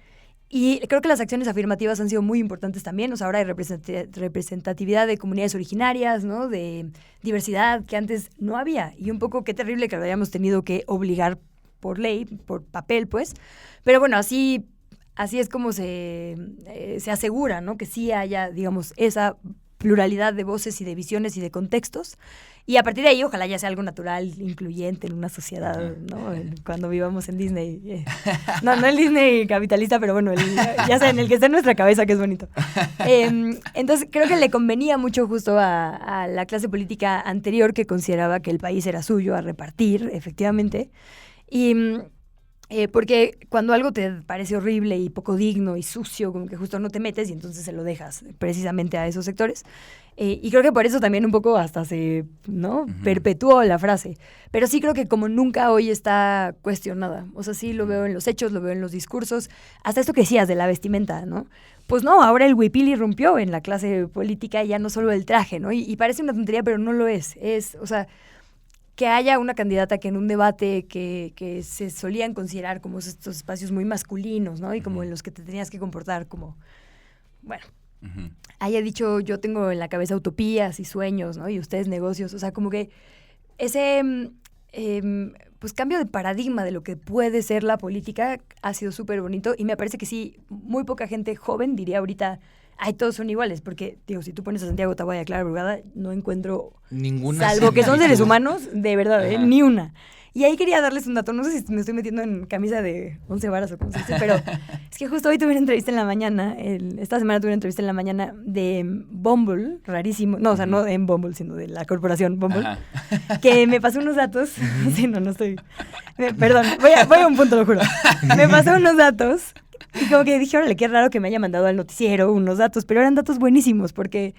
Y creo que las acciones afirmativas han sido muy importantes también. O sea, ahora hay representatividad de comunidades originarias, ¿no? De diversidad que antes no había. Y un poco qué terrible que lo hayamos tenido que obligar por ley, por papel, pues. Pero bueno, así es como se asegura, ¿no? Que sí haya, digamos, esa pluralidad de voces y de visiones y de contextos. Y a partir de ahí, ojalá ya sea algo natural, incluyente en una sociedad, ¿no? Cuando vivamos en Disney. No el Disney capitalista, pero bueno, ya sea en el que está en nuestra cabeza, que es bonito. Entonces, creo que le convenía mucho justo a la clase política anterior que consideraba que el país era suyo, a repartir, efectivamente. Y porque cuando algo te parece horrible y poco digno y sucio, como que justo no te metes y entonces se lo dejas precisamente a esos sectores. Y creo que por eso también un poco hasta se, ¿no? Perpetuó la frase. Pero sí creo que como nunca hoy está cuestionada. O sea, sí lo veo en los hechos, lo veo en los discursos. Hasta esto que decías de la vestimenta, ¿no? Pues no, ahora el huipil irrumpió en la clase política y ya no solo el traje, ¿no? Y parece una tontería, pero no lo es. O sea, que haya una candidata que en un debate que se solían considerar como estos espacios muy masculinos, ¿no? Y como en los que te tenías que comportar como, bueno, haya dicho, yo tengo en la cabeza utopías y sueños, ¿no? Y ustedes negocios. O sea, como que ese pues cambio de paradigma de lo que puede ser la política ha sido súper bonito y me parece que sí, muy poca gente joven diría ahorita, ay, todos son iguales, porque, digo, si tú pones a Santiago Taboada y a Clara Brugada, no encuentro ninguna, salvo que son seres humanos, de verdad, ni una. Y ahí quería darles un dato, no sé si me estoy metiendo en camisa de 11 varas o como se dice, pero es que justo hoy tuve una entrevista en la mañana, esta semana tuve una entrevista en la mañana de Bumble, rarísimo, no, o sea, no en Bumble, sino de la corporación Bumble, que me pasó unos datos, sí, no estoy, perdón, voy a un punto, lo juro, me pasó unos datos. Y como que dije, órale, qué raro que me haya mandado al noticiero unos datos, pero eran datos buenísimos porque,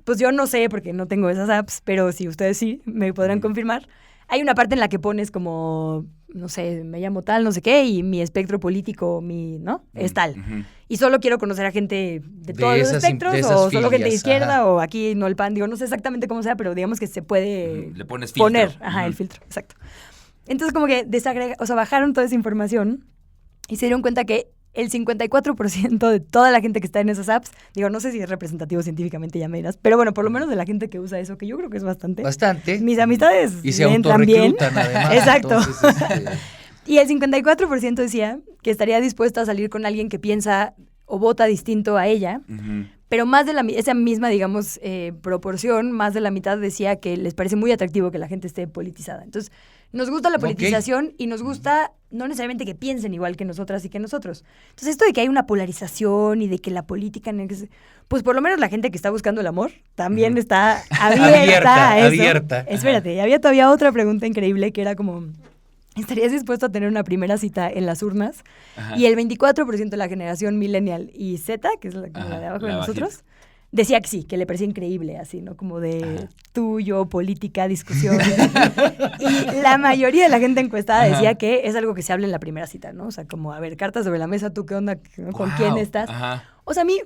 pues yo no sé, porque no tengo esas apps, pero si ustedes sí, me podrán confirmar. Hay una parte en la que pones como, no sé, me llamo tal, no sé qué, y mi espectro político, ¿no? Es tal. Y solo quiero conocer a gente de todos los espectros, o solo gente de izquierda, o aquí no el PAN, digo, no sé exactamente cómo sea, pero digamos que se puede le pones filtro. Poner, el filtro, exacto. Entonces como que bajaron toda esa información y se dieron cuenta que el 54% de toda la gente que está en esas apps, digo, no sé si es representativo científicamente, ya me dirás, pero bueno, por lo menos de la gente que usa eso, que yo creo que es bastante. Bastante. Mis amistades y se autorreclutan además. Exacto. Entonces, y el 54% decía que estaría dispuesta a salir con alguien que piensa o vota distinto a ella, pero más de esa misma, digamos, proporción, más de la mitad decía que les parece muy atractivo que la gente esté politizada. Entonces, nos gusta la politización y nos gusta no necesariamente que piensen igual que nosotras y que nosotros. Entonces, esto de que hay una polarización y de que la política, pues por lo menos la gente que está buscando el amor también está abierta a eso. Abierta. Espérate, había todavía otra pregunta increíble que era como, ¿estarías dispuesto a tener una primera cita en las urnas? Y el 24% de la generación millennial y Z, que es la de abajo de nosotros, decía que sí, que le parecía increíble, así, ¿no? Como de tú, yo, política, discusión. Y la mayoría de la gente encuestada decía que es algo que se habla en la primera cita, ¿no? O sea, como, a ver, cartas sobre la mesa, ¿tú qué onda? ¿Con quién estás? O sea, a mí,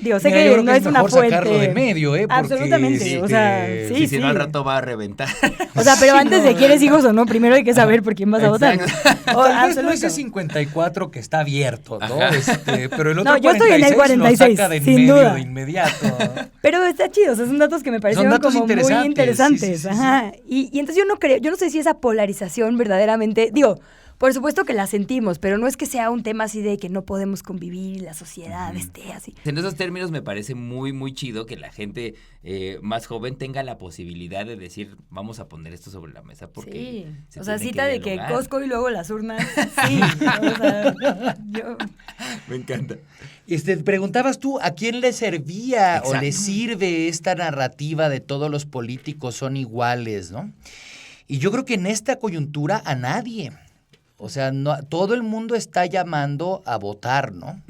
digo, sé Mira, que yo creo no que es una fuente. sacarlo de medio, porque, absolutamente, o sea, sí. Si no, al rato va a reventar. O sea, pero antes de quieres hijos o no, primero hay que saber por quién vas a votar. Tal vez no ese 54 que está abierto, ¿no? Pero el otro no, yo 46 estoy en el 46, lo saca de sin medio duda. de inmediato. Pero está chido, o sea, son datos que me parecieron como muy interesantes. Sí. Ajá. Y entonces yo no sé si esa polarización verdaderamente, digo, por supuesto que la sentimos, pero no es que sea un tema así de que no podemos convivir, la sociedad esté así. En esos términos me parece muy, muy chido que la gente más joven tenga la posibilidad de decir, vamos a poner esto sobre la mesa porque o sea, cita de que Costco y luego las urnas, sí. O sea, me encanta. Preguntabas tú, ¿a quién le servía o le sirve esta narrativa de todos los políticos son iguales, no? Y yo creo que en esta coyuntura a nadie. O sea, todo el mundo está llamando a votar, ¿no?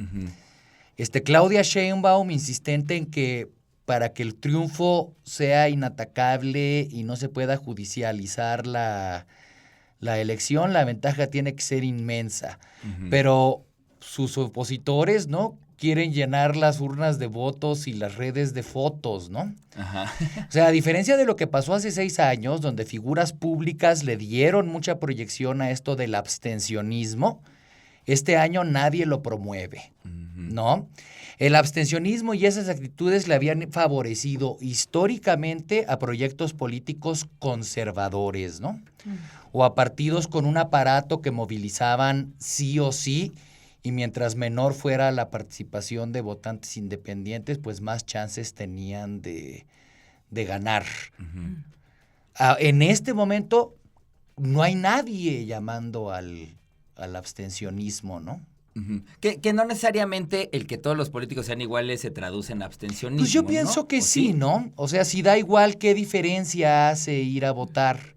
Claudia Sheinbaum insistente en que para que el triunfo sea inatacable y no se pueda judicializar la elección, la ventaja tiene que ser inmensa. Pero sus opositores, ¿no?, quieren llenar las urnas de votos y las redes de fotos, ¿no? Ajá. O sea, a diferencia de lo que pasó hace 6 años, donde figuras públicas le dieron mucha proyección a esto del abstencionismo, este año nadie lo promueve, ¿no? El abstencionismo y esas actitudes le habían favorecido históricamente a proyectos políticos conservadores, ¿no? O a partidos con un aparato que movilizaban sí o sí, y mientras menor fuera la participación de votantes independientes, pues más chances tenían de ganar. En este momento no hay nadie llamando al abstencionismo, ¿no? Que no necesariamente el que todos los políticos sean iguales se traduce en abstencionismo. Pues yo pienso que sí, ¿no? O sea, si da igual qué diferencia hace ir a votar.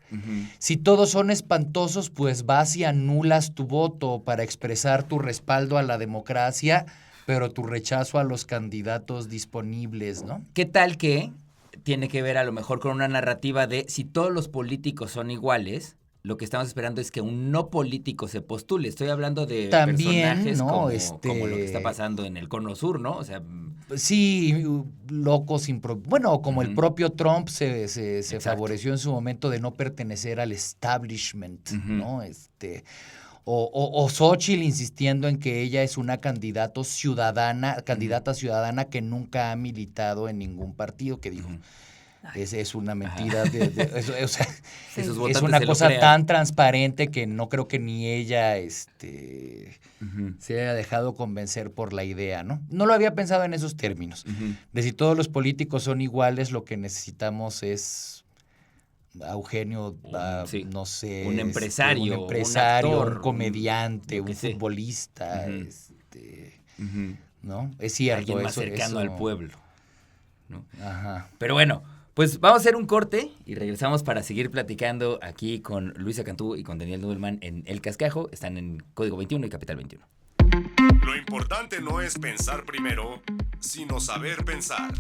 Si todos son espantosos, pues vas y anulas tu voto para expresar tu respaldo a la democracia, pero tu rechazo a los candidatos disponibles, ¿no? ¿Qué tal que tiene que ver a lo mejor con una narrativa de si todos los políticos son iguales? Lo que estamos esperando es que un no político se postule. Estoy hablando de personajes, ¿no?, como lo que está pasando en el Cono Sur, ¿no? O sea, sí, locos, bueno, como el propio Trump se favoreció en su momento de no pertenecer al establishment, ¿no? O Xóchitl insistiendo en que ella es una candidata ciudadana que nunca ha militado en ningún partido, que dijo... Es una mentira, o sea, es una cosa tan transparente que no creo que ni ella se haya dejado convencer por la idea, ¿no? No lo había pensado en esos términos. De si todos los políticos son iguales, lo que necesitamos es a Eugenio, no sé... Un empresario, un actor, un comediante, un futbolista, ¿no? Es cierto. Alguien más cercano al pueblo, ¿no? Ajá. Pero bueno... Pues vamos a hacer un corte y regresamos para seguir platicando aquí con Luisa Cantú y con Daniel Nudelman en El Cascajo. Están en Código 21 y Capital 21. Lo importante no es pensar primero, sino saber pensar.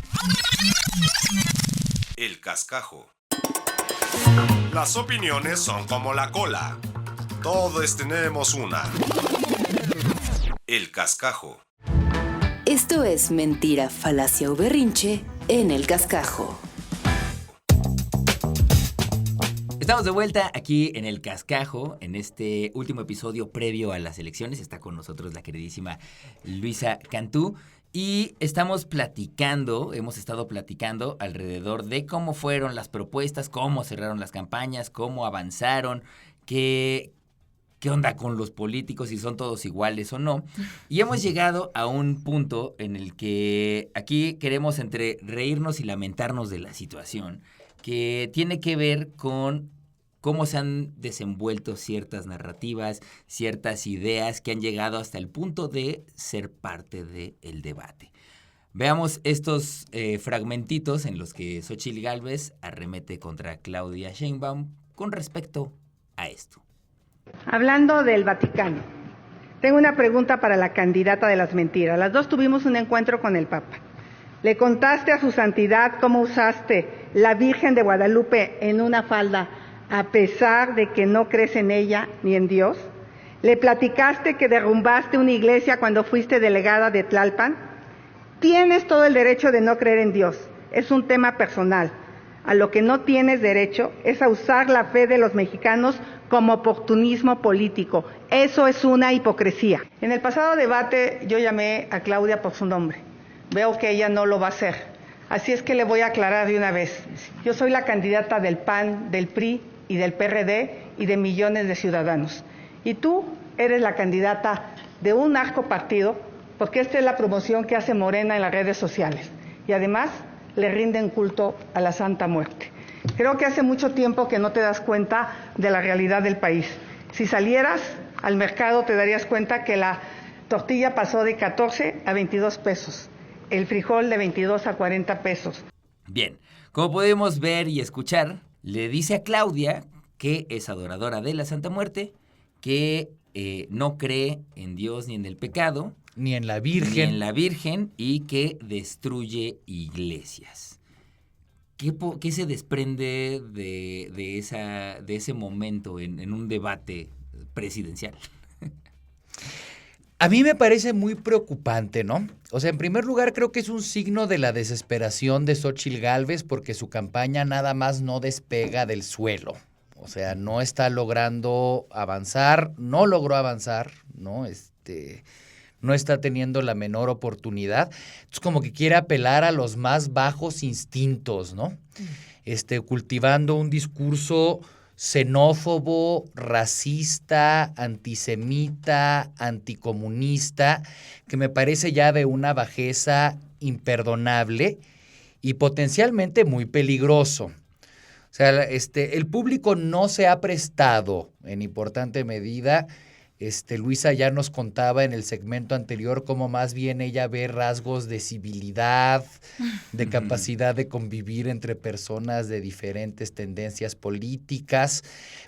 El Cascajo. Las opiniones son como la cola. Todos tenemos una. El Cascajo. Esto es mentira, falacia o berrinche en El Cascajo. Estamos de vuelta aquí en El Cascajo, en este último episodio previo a las elecciones. Está con nosotros la queridísima Luisa Cantú y hemos estado platicando alrededor de cómo fueron las propuestas, cómo cerraron las campañas, cómo avanzaron, qué onda con los políticos, si son todos iguales o no. Y hemos llegado a un punto en el que aquí queremos entre reírnos y lamentarnos de la situación, que tiene que ver con cómo se han desenvuelto ciertas narrativas, ciertas ideas que han llegado hasta el punto de ser parte del debate. Veamos estos fragmentitos en los que Xóchitl Gálvez arremete contra Claudia Sheinbaum con respecto a esto. Hablando del Vaticano, tengo una pregunta para la candidata de las mentiras. Las dos tuvimos un encuentro con el Papa. ¿Le contaste a su santidad cómo usaste la Virgen de Guadalupe en una falda a pesar de que no crees en ella ni en Dios? ¿Le platicaste que derrumbaste una iglesia cuando fuiste delegada de Tlalpan? Tienes todo el derecho de no creer en Dios. Es un tema personal. A lo que no tienes derecho es a usar la fe de los mexicanos como oportunismo político. Eso es una hipocresía. En el pasado debate yo llamé a Claudia por su nombre. Veo que ella no lo va a hacer. Así es que le voy a aclarar de una vez. Yo soy la candidata del PAN, del PRI y del PRD y de millones de ciudadanos. Y tú eres la candidata de un narcopartido, porque esta es la promoción que hace Morena en las redes sociales. Y además le rinden culto a la Santa Muerte. Creo que hace mucho tiempo que no te das cuenta de la realidad del país. Si salieras al mercado te darías cuenta que la tortilla pasó de 14 a 22 pesos, el frijol de 22 a 40 pesos. Bien, como podemos ver y escuchar, le dice a Claudia que es adoradora de la Santa Muerte, que no cree en Dios ni en el pecado, ni en la Virgen, y que destruye iglesias. ¿Qué se desprende de ese momento en un debate presidencial? A mí me parece muy preocupante, ¿no? O sea, en primer lugar, creo que es un signo de la desesperación de Xóchitl Gálvez porque su campaña nada más no despega del suelo. O sea, no está logrando avanzar, no logró avanzar, ¿no? No está teniendo la menor oportunidad. Es como que quiere apelar a los más bajos instintos, ¿no? Cultivando un discurso xenófobo, racista, antisemita, anticomunista, que me parece ya de una bajeza imperdonable y potencialmente muy peligroso. O sea, el público no se ha prestado en importante medida. Luisa ya nos contaba en el segmento anterior cómo más bien ella ve rasgos de civilidad, de capacidad de convivir entre personas de diferentes tendencias políticas,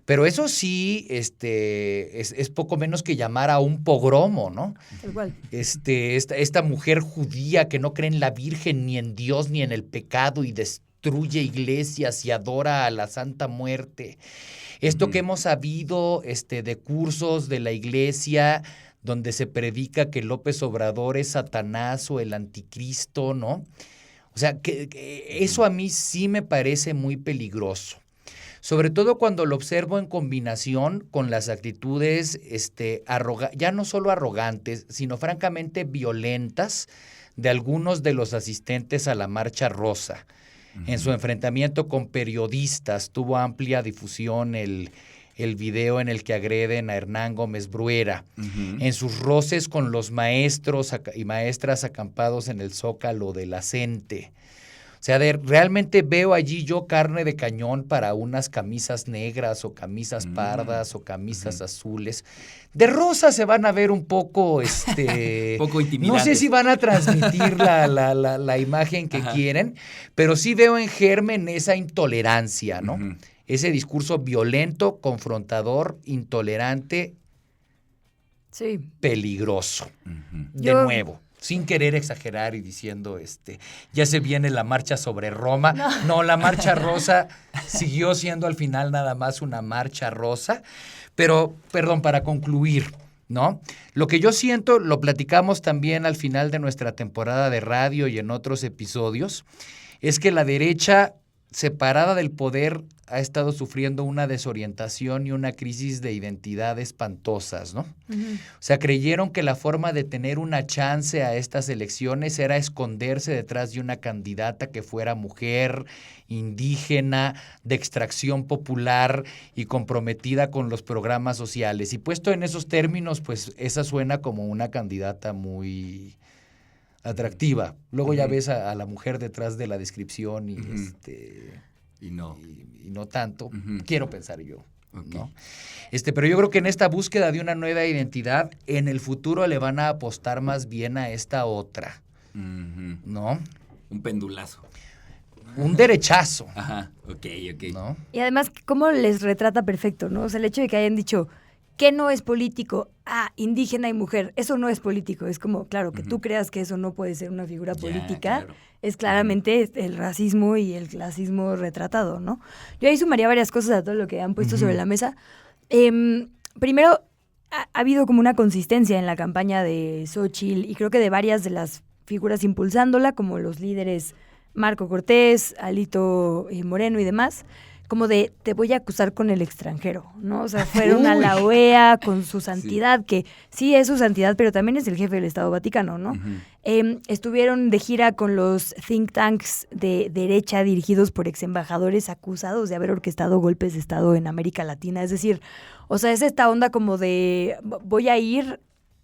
pero eso sí es poco menos que llamar a un pogromo, ¿no? Igual. Esta mujer judía que no cree en la Virgen, ni en Dios, ni en el pecado y destruye iglesias y adora a la Santa Muerte. Esto que hemos sabido de cursos de la iglesia donde se predica que López Obrador es Satanás o el anticristo, ¿no? O sea, que eso a mí sí me parece muy peligroso. Sobre todo cuando lo observo en combinación con las actitudes ya no solo arrogantes, sino francamente violentas de algunos de los asistentes a la Marcha Rosa. En su enfrentamiento con periodistas tuvo amplia difusión el video en el que agreden a Hernán Gómez Bruera. En sus roces con los maestros y maestras acampados en el Zócalo de la CENTE. O sea, realmente veo allí yo carne de cañón para unas camisas negras o camisas pardas o camisas azules. De rosa se van a ver un poco, poco intimidantes. No sé si van a transmitir la imagen que quieren, pero sí veo en germen esa intolerancia, ¿no? Ese discurso violento, confrontador, intolerante, sí, peligroso. De nuevo. Sin querer exagerar y diciendo, ya se viene la marcha sobre Roma. No, la marcha rosa siguió siendo al final nada más una marcha rosa. Pero, perdón, para concluir, ¿no? Lo que yo siento, lo platicamos también al final de nuestra temporada de radio y en otros episodios, es que la derecha separada del poder ha estado sufriendo una desorientación y una crisis de identidad espantosas, ¿no? O sea, creyeron que la forma de tener una chance a estas elecciones era esconderse detrás de una candidata que fuera mujer, indígena, de extracción popular y comprometida con los programas sociales. Y puesto en esos términos, pues esa suena como una candidata muy atractiva. Luego ya ves a la mujer detrás de la descripción y y no tanto. Quiero pensar yo, ¿no? Pero yo creo que en esta búsqueda de una nueva identidad, en el futuro le van a apostar más bien a esta otra, ¿no? Un pendulazo. Un derechazo. Ajá, ok. ¿No? Y además, ¿cómo les retrata perfecto, no? O sea, el hecho de que hayan dicho ¿qué no es político? Indígena y mujer. Eso no es político. Es como, claro, que tú creas que eso no puede ser una figura política. Claro. Es claramente el racismo y el clasismo retratado, ¿no? Yo ahí sumaría varias cosas a todo lo que han puesto sobre la mesa. Primero, ha habido como una consistencia en la campaña de Xóchitl y creo que de varias de las figuras impulsándola, como los líderes Marco Cortés, Alito Moreno y demás, como de te voy a acusar con el extranjero, ¿no? O sea, fueron a la OEA con su santidad, que sí es su santidad, pero también es el jefe del Estado Vaticano, ¿no? Estuvieron de gira con los think tanks de derecha dirigidos por exembajadores acusados de haber orquestado golpes de Estado en América Latina. Es decir, o sea, es esta onda como de voy a ir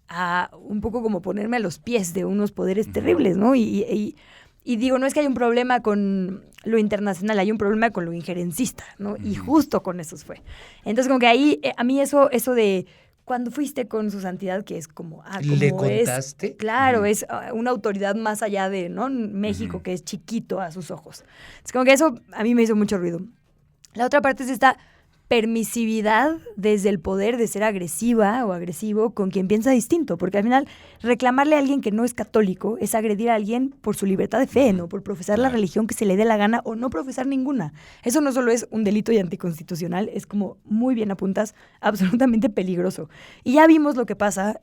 a un poco como ponerme a los pies de unos poderes terribles, ¿no? Y digo, no es que haya un problema con lo internacional, hay un problema con lo injerencista, ¿no? Y justo con eso fue. Entonces, como que ahí, a mí eso de cuando fuiste con su santidad, que es como... como ¿le contaste? Es, claro, es una autoridad más allá de, ¿no? México, que es chiquito a sus ojos. Es como que eso a mí me hizo mucho ruido. La otra parte es esta permisividad desde el poder de ser agresiva o agresivo con quien piensa distinto, porque al final reclamarle a alguien que no es católico es agredir a alguien por su libertad de fe, ¿no? Por profesar la religión que se le dé la gana o no profesar ninguna. Eso no solo es un delito y anticonstitucional, es como muy bien apuntas, absolutamente peligroso. Y ya vimos lo que pasa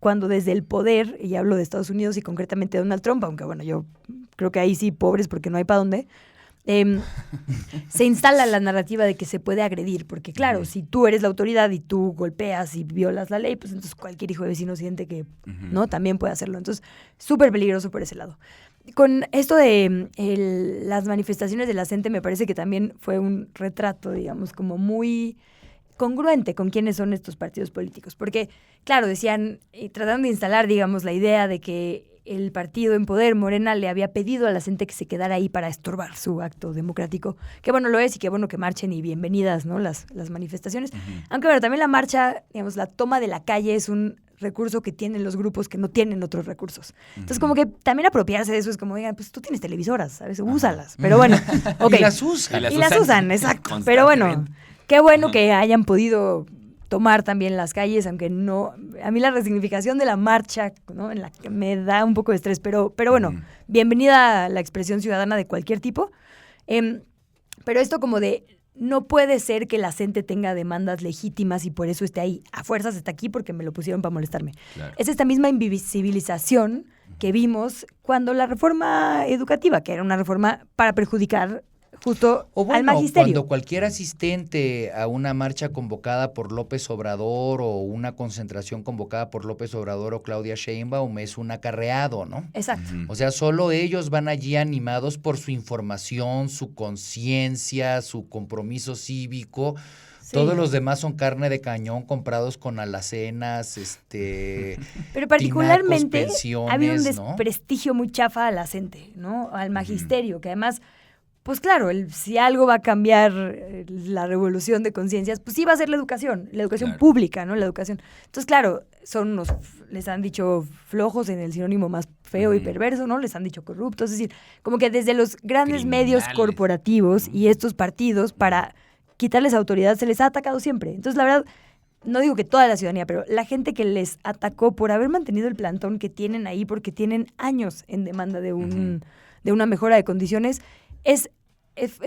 cuando desde el poder, y hablo de Estados Unidos y concretamente de Donald Trump, aunque bueno, yo creo que ahí sí pobres porque no hay para dónde, se instala la narrativa de que se puede agredir, porque claro, si tú eres la autoridad y tú golpeas y violas la ley, pues entonces cualquier hijo de vecino siente que no también puede hacerlo. Entonces, súper peligroso por ese lado. Con esto de las manifestaciones de la gente, me parece que también fue un retrato, digamos, como muy congruente con quiénes son estos partidos políticos, porque claro, decían, tratando de instalar, digamos, la idea de que el partido en poder, Morena, le había pedido a la gente que se quedara ahí para estorbar su acto democrático. Qué bueno lo es y qué bueno que marchen y bienvenidas, ¿no? Las manifestaciones. Aunque bueno, también la marcha, digamos, la toma de la calle es un recurso que tienen los grupos que no tienen otros recursos. Entonces, como que también apropiarse de eso es como, digan, pues tú tienes televisoras, ¿sabes? Úsalas. Pero bueno, ok. Y las usan. Y las usan, exacto. Pero bueno, qué bueno que hayan podido tomar también las calles, aunque no... A mí la resignificación de la marcha, ¿no? En la que me da un poco de estrés, pero bueno, bienvenida a la expresión ciudadana de cualquier tipo. Pero esto como de... No puede ser que la gente tenga demandas legítimas y por eso esté ahí. A fuerzas está aquí porque me lo pusieron para molestarme. Claro. Es esta misma invisibilización que vimos cuando la reforma educativa, que era una reforma para perjudicar justo al magisterio. Cuando cualquier asistente a una marcha convocada por López Obrador o una concentración convocada por López Obrador o Claudia Sheinbaum es un acarreado, ¿no? Exacto. O sea, solo ellos van allí animados por su información, su conciencia, su compromiso cívico. Sí. Todos los demás son carne de cañón comprados con alacenas, pero particularmente tinacos, había un desprestigio muy chafa a la gente, ¿no? Al magisterio, que además... Pues claro, si algo va a cambiar la revolución de conciencias, pues sí va a ser la educación claro. Pública, ¿no? La educación. Entonces, claro, les han dicho flojos en el sinónimo más feo y perverso, ¿no? Les han dicho corruptos, es decir, como que desde los grandes medios corporativos y estos partidos, para quitarles autoridad, se les ha atacado siempre. Entonces, la verdad, no digo que toda la ciudadanía, pero la gente que les atacó por haber mantenido el plantón que tienen ahí, porque tienen años en demanda de una mejora de condiciones, es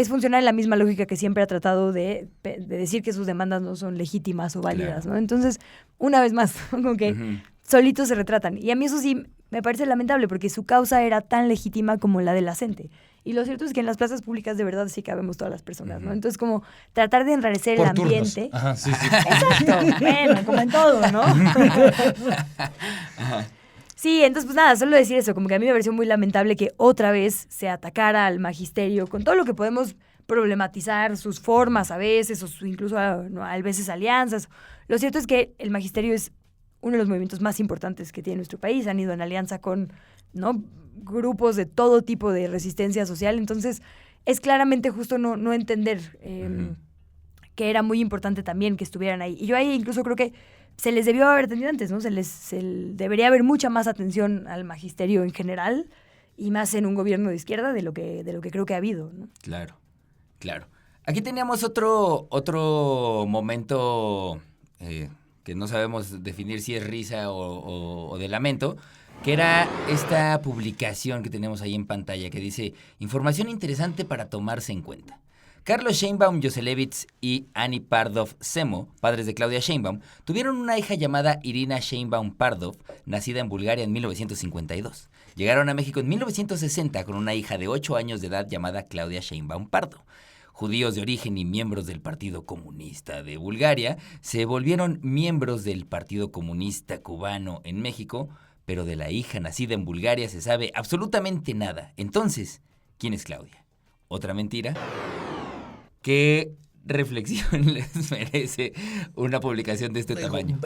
funcionar en la misma lógica que siempre ha tratado de decir que sus demandas no son legítimas o válidas, claro. ¿no? Entonces, una vez más, como que solitos se retratan. Y a mí eso sí me parece lamentable, porque su causa era tan legítima como la de la gente. Y lo cierto es que en las plazas públicas de verdad sí cabemos todas las personas, ¿no? Entonces, como tratar de enrarecer el ambiente. Ajá, sí. Exacto. Bueno, como en todo, ¿no? Ajá. Sí, entonces pues nada, solo decir eso, como que a mí me pareció muy lamentable que otra vez se atacara al magisterio con todo lo que podemos problematizar, sus formas a veces, o incluso a veces alianzas. Lo cierto es que el magisterio es uno de los movimientos más importantes que tiene nuestro país, han ido en alianza con, ¿no?, grupos de todo tipo de resistencia social, entonces es claramente justo no entender que era muy importante también que estuvieran ahí. Y yo ahí incluso creo que se les debió haber tenido antes, ¿no? Debería haber mucha más atención al magisterio en general y más en un gobierno de izquierda de lo que creo que ha habido, ¿no? Claro. Aquí teníamos otro momento que no sabemos definir si es risa o de lamento, que era esta publicación que tenemos ahí en pantalla que dice: información interesante para tomarse en cuenta. Carlos Sheinbaum Joselevich y Ani Pardov-Semo, padres de Claudia Sheinbaum, tuvieron una hija llamada Irina Sheinbaum-Pardov, nacida en Bulgaria en 1952. Llegaron a México en 1960 con una hija de 8 años de edad llamada Claudia Sheinbaum-Pardo. Judíos de origen y miembros del Partido Comunista de Bulgaria se volvieron miembros del Partido Comunista Cubano en México, pero de la hija nacida en Bulgaria se sabe absolutamente nada. Entonces, ¿quién es Claudia? ¿Otra mentira? ¿Qué reflexión les merece una publicación de este tamaño?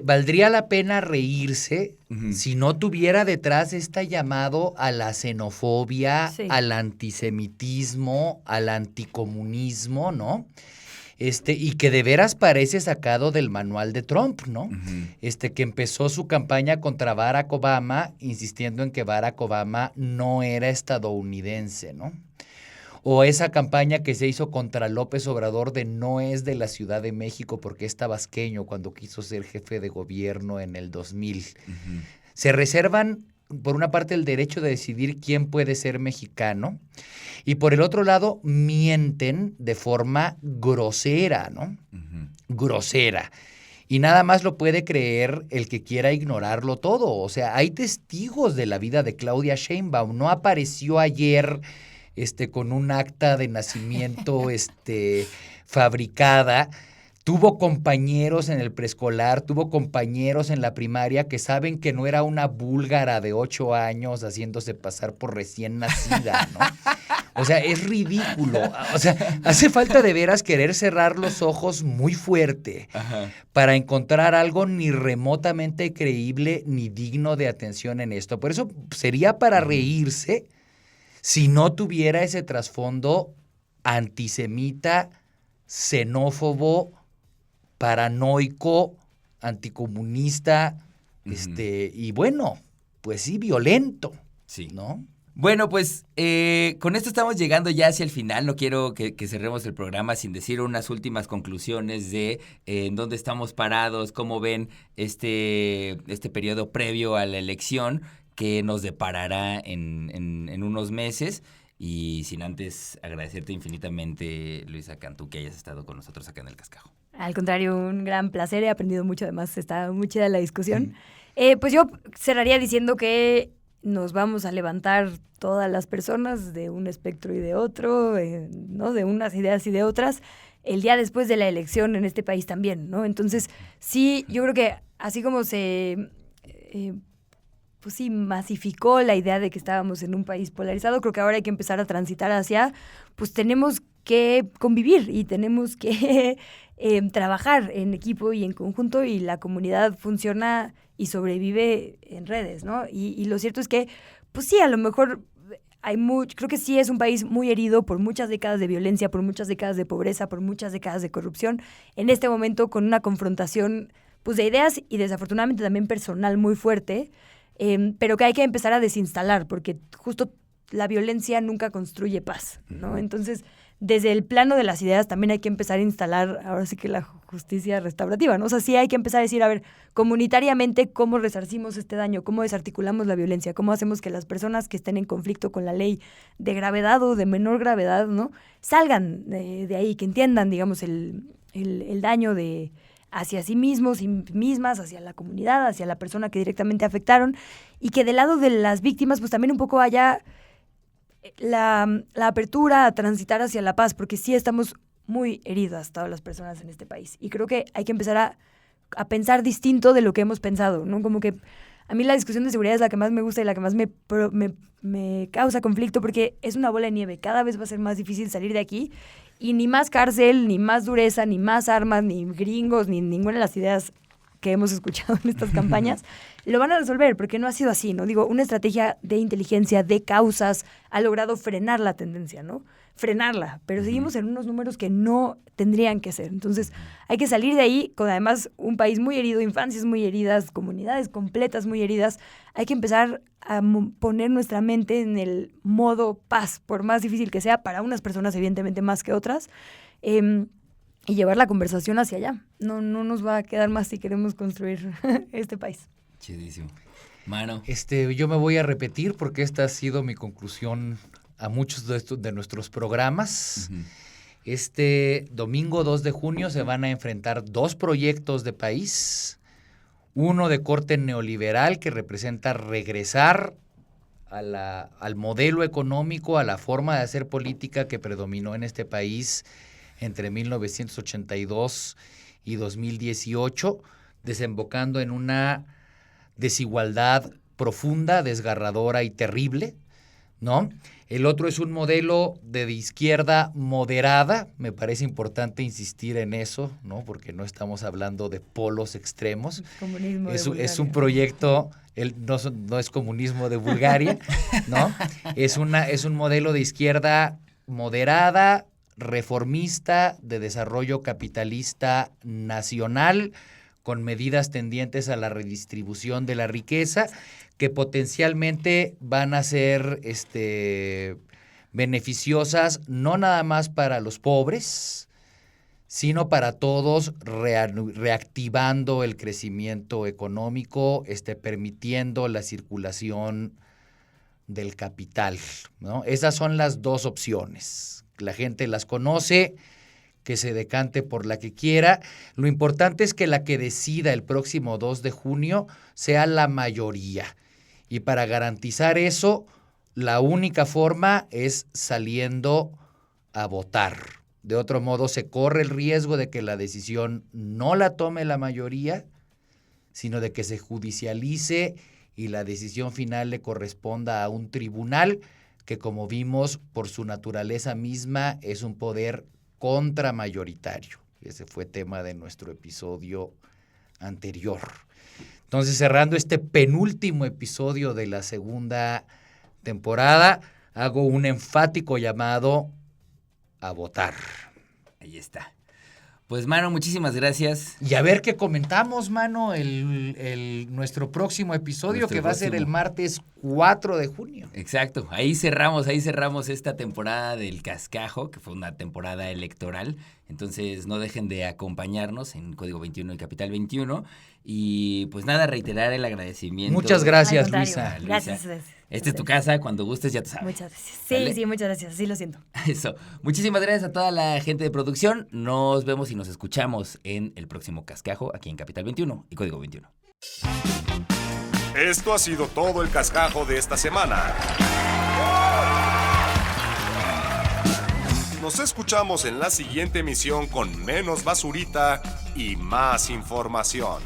Valdría la pena reírse si no tuviera detrás este llamado a la xenofobia, al antisemitismo, al anticomunismo, ¿no? Y que de veras parece sacado del manual de Trump, ¿no? Que empezó su campaña contra Barack Obama, insistiendo en que Barack Obama no era estadounidense, ¿no? O esa campaña que se hizo contra López Obrador de no es de la Ciudad de México porque es tabasqueño cuando quiso ser jefe de gobierno en el 2000. Se reservan, por una parte, el derecho de decidir quién puede ser mexicano y por el otro lado mienten de forma grosera, ¿no? Grosera. Y nada más lo puede creer el que quiera ignorarlo todo. O sea, hay testigos de la vida de Claudia Sheinbaum. No apareció ayer con un acta de nacimiento fabricada. Tuvo compañeros en el preescolar, tuvo compañeros en la primaria que saben que no era una búlgara de 8 años haciéndose pasar por recién nacida, ¿no? O sea, es ridículo. O sea, hace falta de veras querer cerrar los ojos muy fuerte para encontrar algo ni remotamente creíble ni digno de atención en esto. Por eso sería para reírse si no tuviera ese trasfondo antisemita, xenófobo, paranoico, anticomunista, y bueno, pues sí, violento, ¿no? Bueno, pues con esto estamos llegando ya hacia el final. No quiero que cerremos el programa sin decir unas últimas conclusiones de en dónde estamos parados, cómo ven este periodo previo a la elección que nos deparará en unos meses. Y sin antes agradecerte infinitamente, Luisa Cantú, que hayas estado con nosotros acá en El Cascajo. Al contrario, un gran placer. He aprendido mucho, además está muy chida la discusión. Pues yo cerraría diciendo que nos vamos a levantar todas las personas de un espectro y de otro, ¿no? De unas ideas y de otras, el día después de la elección en este país también, ¿no? Entonces, sí, yo creo que así como se pues sí, masificó la idea de que estábamos en un país polarizado, creo que ahora hay que empezar a transitar hacia, pues tenemos que convivir y tenemos que trabajar en equipo y en conjunto, y la comunidad funciona y sobrevive en redes, ¿no? Y lo cierto es que, pues sí, a lo mejor creo que sí es un país muy herido por muchas décadas de violencia, por muchas décadas de pobreza, por muchas décadas de corrupción, en este momento con una confrontación pues de ideas y desafortunadamente también personal muy fuerte, pero que hay que empezar a desinstalar, porque justo la violencia nunca construye paz, ¿no? Entonces, desde el plano de las ideas también hay que empezar a instalar, ahora sí que la justicia restaurativa, ¿no? O sea, sí hay que empezar a decir, a ver, comunitariamente, ¿cómo resarcimos este daño? ¿Cómo desarticulamos la violencia? ¿Cómo hacemos que las personas que estén en conflicto con la ley de gravedad o de menor gravedad, ¿no? Salgan de ahí, que entiendan, digamos, el daño hacia sí mismos y mismas, hacia la comunidad, hacia la persona que directamente afectaron, y que del lado de las víctimas pues también un poco haya la apertura a transitar hacia la paz, porque sí estamos muy heridas todas las personas en este país, y creo que hay que empezar a pensar distinto de lo que hemos pensado, ¿no? Como que a mí la discusión de seguridad es la que más me gusta y la que más me causa conflicto, porque es una bola de nieve, cada vez va a ser más difícil salir de aquí. Y ni más cárcel, ni más dureza, ni más armas, ni gringos, ni ninguna de las ideas que hemos escuchado en estas campañas lo van a resolver, porque no ha sido así, ¿no? Digo, una estrategia de inteligencia, de causas, ha logrado frenar la tendencia, ¿no? Frenarla, pero seguimos en unos números que no tendrían que ser. Entonces, hay que salir de ahí con además un país muy herido, infancias muy heridas, comunidades completas muy heridas. Hay que empezar a poner nuestra mente en el modo paz, por más difícil que sea, para unas personas evidentemente más que otras, y llevar la conversación hacia allá. No nos va a quedar más si queremos construir este país. Chidísimo. Mano. Yo me voy a repetir porque esta ha sido mi conclusión a muchos de nuestros programas. Este domingo 2 de junio se van a enfrentar 2 proyectos de país. Uno de corte neoliberal que representa regresar al modelo económico, a la forma de hacer política que predominó en este país entre 1982 y 2018, desembocando en una desigualdad profunda, desgarradora y terrible, ¿no? El otro es un modelo de izquierda moderada, me parece importante insistir en eso, ¿no? Porque no estamos hablando de polos extremos. Es un proyecto, no es comunismo de Bulgaria, ¿no? Es un modelo de izquierda moderada, reformista, de desarrollo capitalista nacional, con medidas tendientes a la redistribución de la riqueza, que potencialmente van a ser beneficiosas no nada más para los pobres, sino para todos, reactivando el crecimiento económico, permitiendo la circulación del capital, ¿no? Esas son las 2 opciones. La gente las conoce, que se decante por la que quiera. Lo importante es que la que decida el próximo 2 de junio sea la mayoría. Y para garantizar eso, la única forma es saliendo a votar. De otro modo, se corre el riesgo de que la decisión no la tome la mayoría, sino de que se judicialice y la decisión final le corresponda a un tribunal que, como vimos, por su naturaleza misma, es un poder contramayoritario. Ese fue tema de nuestro episodio anterior. Entonces, cerrando este penúltimo episodio de la segunda temporada, hago un enfático llamado a votar. Ahí está. Pues, mano, muchísimas gracias. Y a ver qué comentamos, mano, nuestro próximo episodio, que va a ser el martes 4 de junio. Exacto. Ahí cerramos esta temporada del Cascajo, que fue una temporada electoral. Entonces, no dejen de acompañarnos en Código 21 y Capital 21. Y, pues nada, reiterar el agradecimiento. Muchas gracias, Luisa. Gracias. Esta es tu casa, cuando gustes ya te sabes. Muchas gracias. Sí, sí, muchas gracias, sí lo siento. Eso. Muchísimas gracias a toda la gente de producción. Nos vemos y nos escuchamos en el próximo Cascajo, aquí en Capital 21 y Código 21. Esto ha sido todo el Cascajo de esta semana. Nos escuchamos en la siguiente emisión con menos basurita y más información.